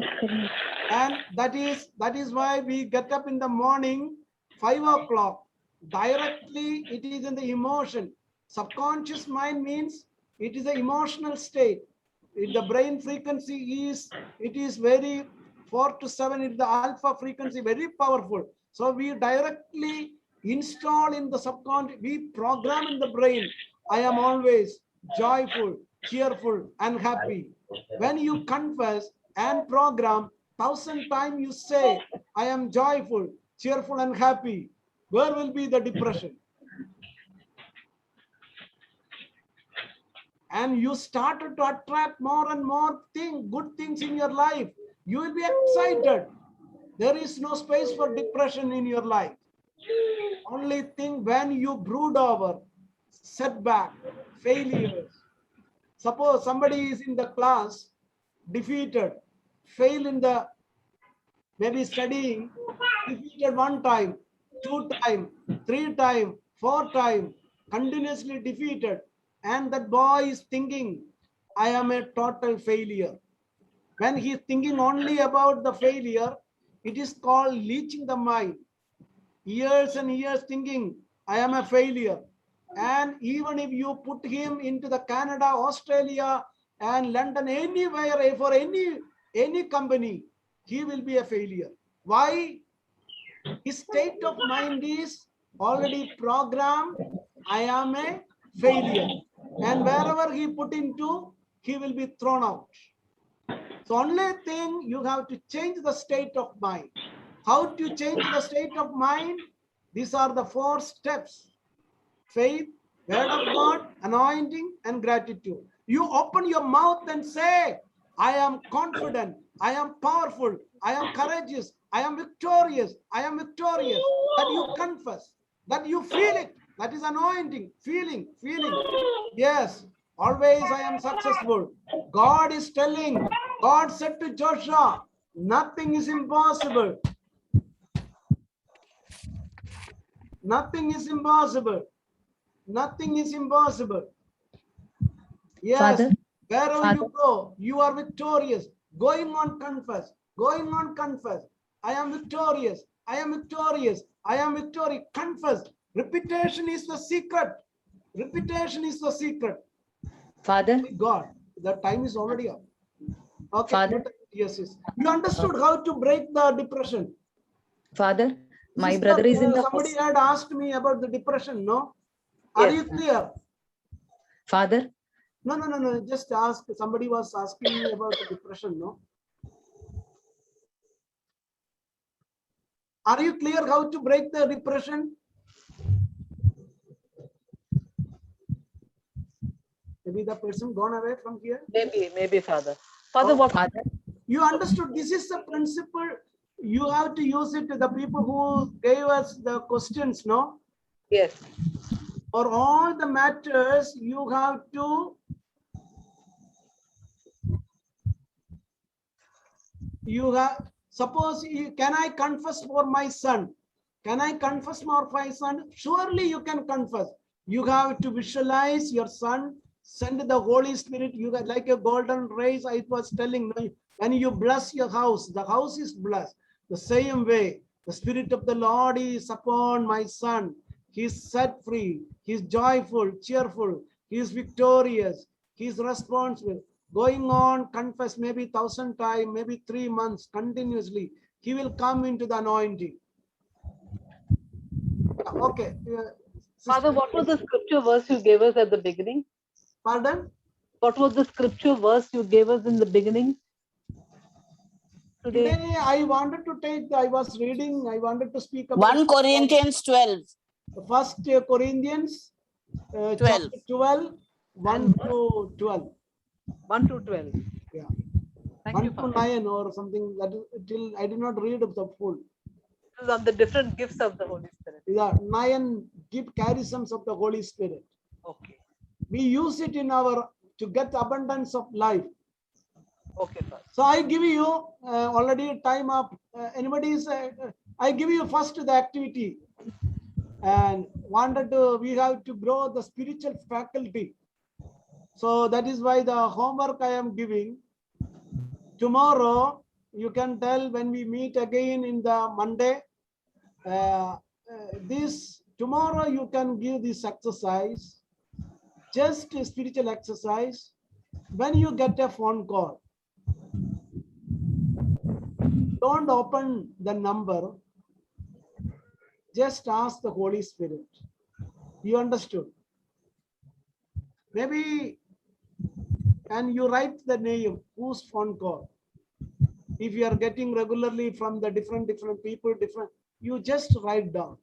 And that is why we get up in the morning, 5 o'clock. Directly, it is in the emotion. Subconscious mind means it is an emotional state. The brain frequency is very 4 to 7. The alpha frequency very powerful. So we directly install in the subconscious. We program in the brain. I am always joyful, cheerful, and happy. When you confess and program, 1,000 times you say, I am joyful, cheerful, and happy. Where will be the depression? And you started to attract more and more good things in your life. You will be excited. There is no space for depression in your life. Only thing when you brood over setback, failures. Suppose somebody is in the class, defeated, fail in the maybe studying, defeated 1 time, 2 time, 3 time, 4 time, continuously defeated. And that boy is thinking, I am a total failure. When he is thinking only about the failure, it is called leeching the mind. Years and years thinking, I am a failure. And even if you put him into the Canada, Australia, and London, anywhere for any company, he will be a failure. Why? His state of mind is already programmed, I am a failure. And wherever he put into, he will be thrown out. So only thing, you have to change the state of mind. How to change the state of mind? These are the 4 steps. Faith, word of God, anointing, and gratitude. You open your mouth and say, I am confident, I am powerful, I am courageous, I am victorious, I am victorious. That you confess, that you feel it. That is anointing, feeling. Yes, always I am successful. God is telling, God said to Joshua, nothing is impossible. Nothing is impossible. Nothing is impossible. Yes, Father, wherever Father. you go, you are victorious. Going on confess, going on confess. I am victorious. I am victorious. I am victorious. Confess. Repetition is the secret. Repetition is the secret. Father, God, the time is already up. Okay. Father. Yes. You understood how to break the depression. Father, my Sister, brother is in the somebody hospital. had asked me about the depression, no? Are Yes. you clear? Father, No. Just ask. Somebody was asking me about the depression, no? Are you clear how to break the depression? Maybe the person gone away from here. Maybe, Father. Father, what? Father, You understood. This is the principle. You have to use it to the people who gave us the questions, no? Yes. For all the matters, you have to Suppose, can I confess for my son? Can I confess for my son? Surely you can confess. You have to visualize your son, send the Holy Spirit. You got like a golden race. I was telling, when you bless your house, the house is blessed. The same way, the Spirit of the Lord is upon my son. He is set free. He is joyful, cheerful. He is victorious. He is responsible. Going on, confess maybe 1,000 times, maybe 3 months continuously. He will come into the anointing. Okay. Father, what was the scripture verse you gave us at the beginning? Pardon? What was the scripture verse you gave us in the beginning? Today, I wanted to take, I was reading, I wanted to speak about 1 Corinthians 12. First Corinthians 12. chapter 12, 1 to 12. 1 to 12. Yeah. Thank 1 you, to Father. 9 or something, that is till I did not read the full. It is on the different gifts of the Holy Spirit. Yeah, 9 gift charisms of the Holy Spirit. Okay. We use it in our, to get abundance of life. Okay, Father. So I give you already time up. Anybody is, I give you first the activity and wanted to, we have to grow the spiritual faculty. So that is why the homework I am giving. Tomorrow, you can tell when we meet again in the Monday, tomorrow you can give this exercise, just a spiritual exercise. When you get a phone call, don't open the number, just ask the Holy Spirit. You understood? Maybe, and you write the name, whose phone call. If you are getting regularly from the different people, you just write down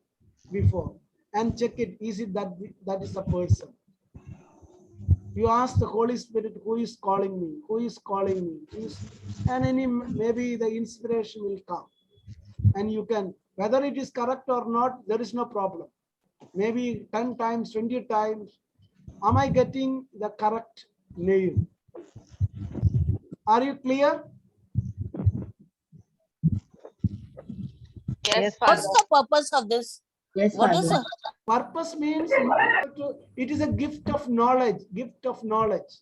before and check it. Is it that is the person? You ask the Holy Spirit, who is calling me? Who is calling me? And maybe the inspiration will come. And you can, whether it is correct or not, there is no problem. Maybe 10 times, 20 times. Am I getting the correct name? Are you clear? Yes, What's Father. the purpose of this? Yes, What is Father. the Purpose means it is a gift of knowledge. Gift of knowledge.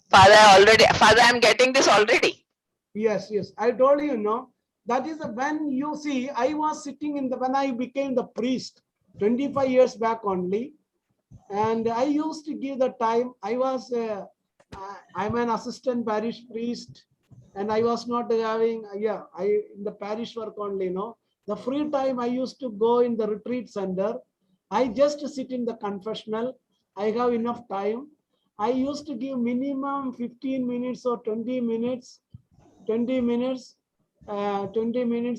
Father, I'm getting this already. Yes, yes. I told you, no. That is when you see, I was sitting in when I became the priest 25 years back only. And I used to give the time. I'm an assistant parish priest and I was not having, in the parish work only, no. The free time I used to go in the retreat center. I just sit in the confessional. I have enough time. I used to give minimum 15 minutes or 20 minutes, 20 minutes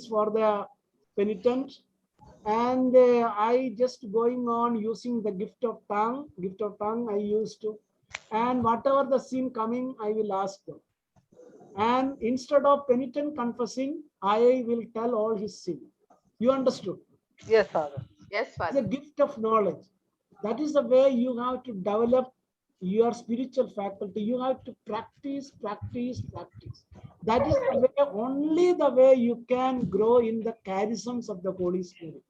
for the penitent. And I just going on using the gift of tongue I used to, and whatever the sin coming, I will ask them. And instead of penitent confessing, I will tell all his sin. You understood? Yes, Father. Yes, It's Father. a gift of knowledge. That is the way you have to develop your spiritual faculty. You have to practice. That is the way, only the way you can grow in the charisms of the Holy Spirit.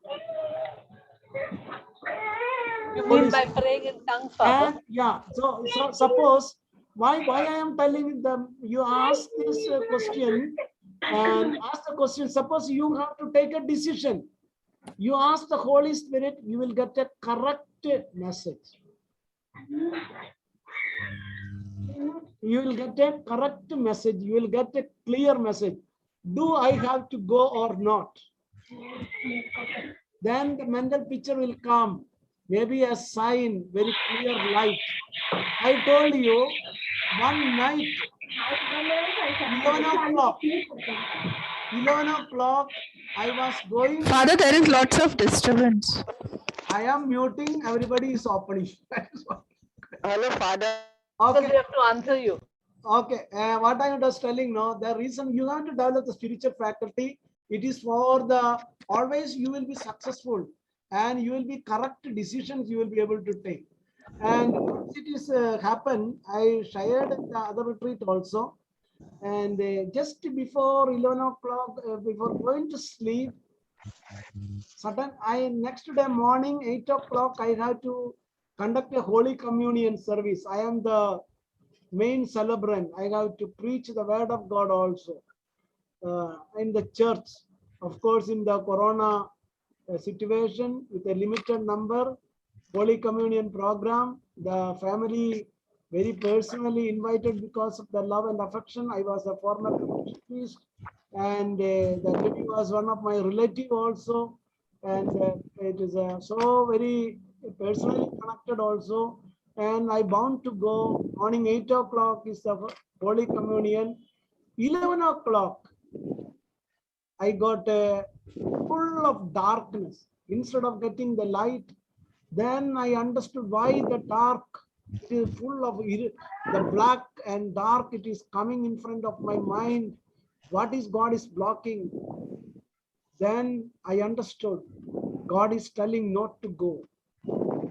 You mean by praying in tongues, Father? And yeah, so suppose why I am telling them, you ask this question and ask the question. Suppose you have to take a decision. You ask the Holy Spirit, you will get a correct message. You will get a correct message. You will get a clear message. Do I have to go or not? Then the mental picture will come. Maybe a sign, very clear light. I told you one night, 11 o'clock, I was going. Father, there is lots of disturbance. I am muting, everybody is opening. Hello, Father. Okay. We have to answer you. Okay, what I was telling now, the reason you have to develop the spiritual faculty, it is for the, always you will be successful and you will be correct decisions you will be able to take. And once it is happen, I shared in the other retreat also. And just before 11 o'clock, before going to sleep, next day morning, 8 o'clock, I have to conduct a Holy Communion service. I am the main celebrant. I have to preach the word of God also in the church. Of course, in the Corona situation with a limited number, Holy Communion program, the family very personally invited because of the love and affection. I was a former priest, and the lady was one of my relative also, and it is so very personally connected also. And I bound to go. Morning 8 o'clock is the Holy Communion. 11 o'clock, I got full of darkness. Instead of getting the light, then I understood why the dark, it is full of the black and dark, it is coming in front of my mind. What is God is blocking? Then I understood God is telling not to go.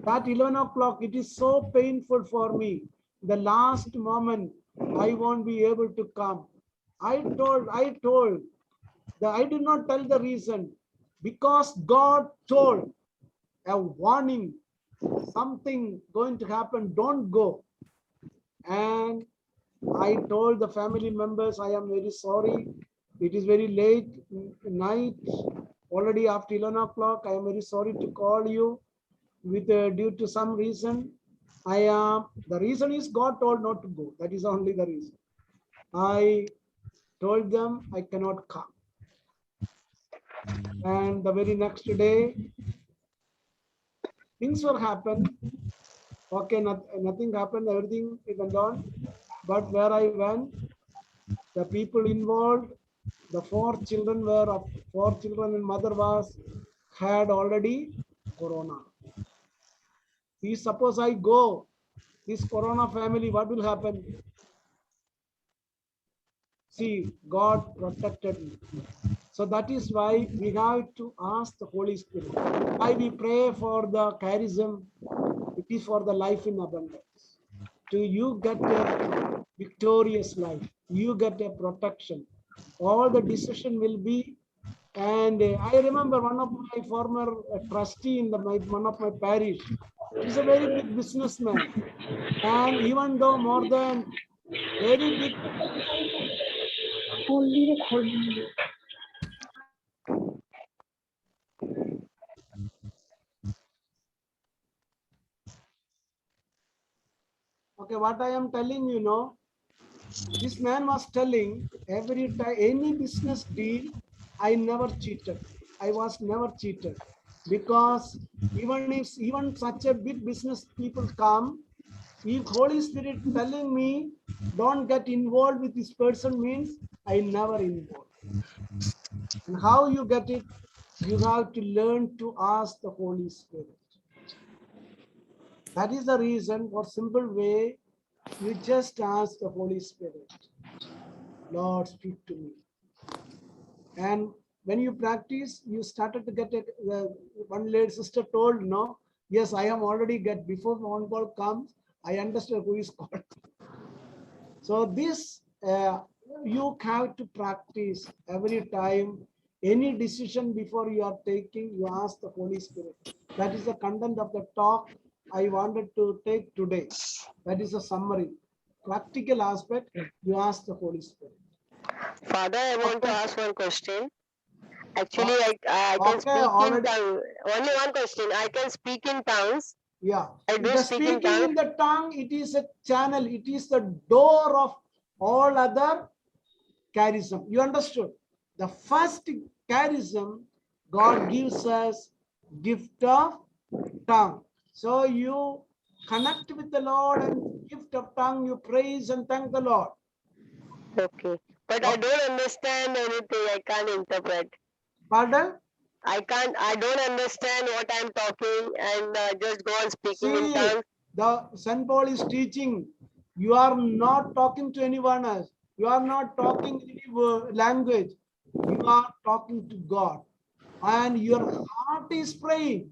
That 11 o'clock, it is so painful for me. The last moment, I won't be able to come. I told, I did not tell the reason, because God told a warning, something going to happen, don't go. And I told the family members, I am very sorry. It is very late night, already after 11 o'clock. I am very sorry to call you with due to some reason. The reason is God told not to go. That is only the reason. I told them I cannot come. And the very next day, things will happen. Okay, nothing happened, everything went on. But where I went, the people involved, the 4 children and mother had already Corona. If suppose I go, this Corona family, what will happen? See, God protected me. So that is why we have to ask the Holy Spirit. Why we pray for the charism, it is for the life in abundance. Do you get a victorious life? You get a protection. All the decision will be, and I remember one of my former trustee in one of my parish. He's a very big businessman, and even though more than very big. Okay, what I am telling you now, this man was telling every time, any business deal, I never cheated. I was never cheated, because even such a big business people come, if Holy Spirit telling me don't get involved with this person, means I never involved. And how you get it? You have to learn to ask the Holy Spirit. That is the reason, for simple way, you just ask the Holy Spirit, Lord, speak to me. And when you practice, you started to get it. One lady sister told, no, yes, I am already get, before one call comes, I understand who is called. So this, you have to practice every time. Any decision before you are taking, you ask the Holy Spirit. That is the content of the talk I wanted to take today. That is a summary. Practical aspect, you ask the Holy Spirit. Father, I want to ask one question. Actually, I can speak in tongues. Only one question. I can speak in tongues. Yeah. I do The speak in speaking in tongues. the tongue, it is a channel. It is the door of all other charism. You understood? The first charism, God gives us gift of tongue. So you connect with the Lord, and gift of tongue, you praise and thank the Lord. Okay. But I don't understand anything. I can't interpret. Pardon? I don't understand what I'm talking, and just go on speaking in See, tongues. the St. Paul is teaching, you are not talking to anyone else. You are not talking any language. You are talking to God. And your heart is praying.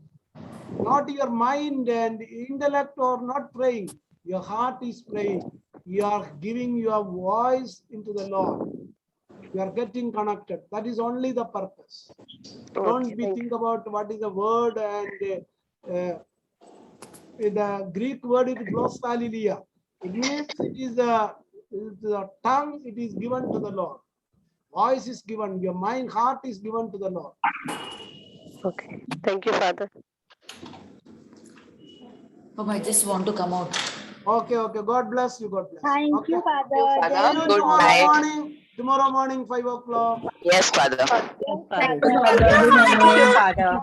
Not your mind and intellect or not praying. Your heart is praying. You are giving your voice into the Lord. You are getting connected. That is only the purpose. Don't be think about what is the word, and the Greek word is glossolalia. It means it is the tongue. It is given to the Lord. Voice is given. Your mind, heart is given to the Lord. Okay. Thank you, Father. Oh, I just want to come out. Okay, okay. God bless you. God bless. Thank Okay. you, Father. Father. Jai See you Good tomorrow night. morning. Tomorrow morning, 5 o'clock. Yes, Father. Father. Thank you, Father. Good night. Thank you, Father.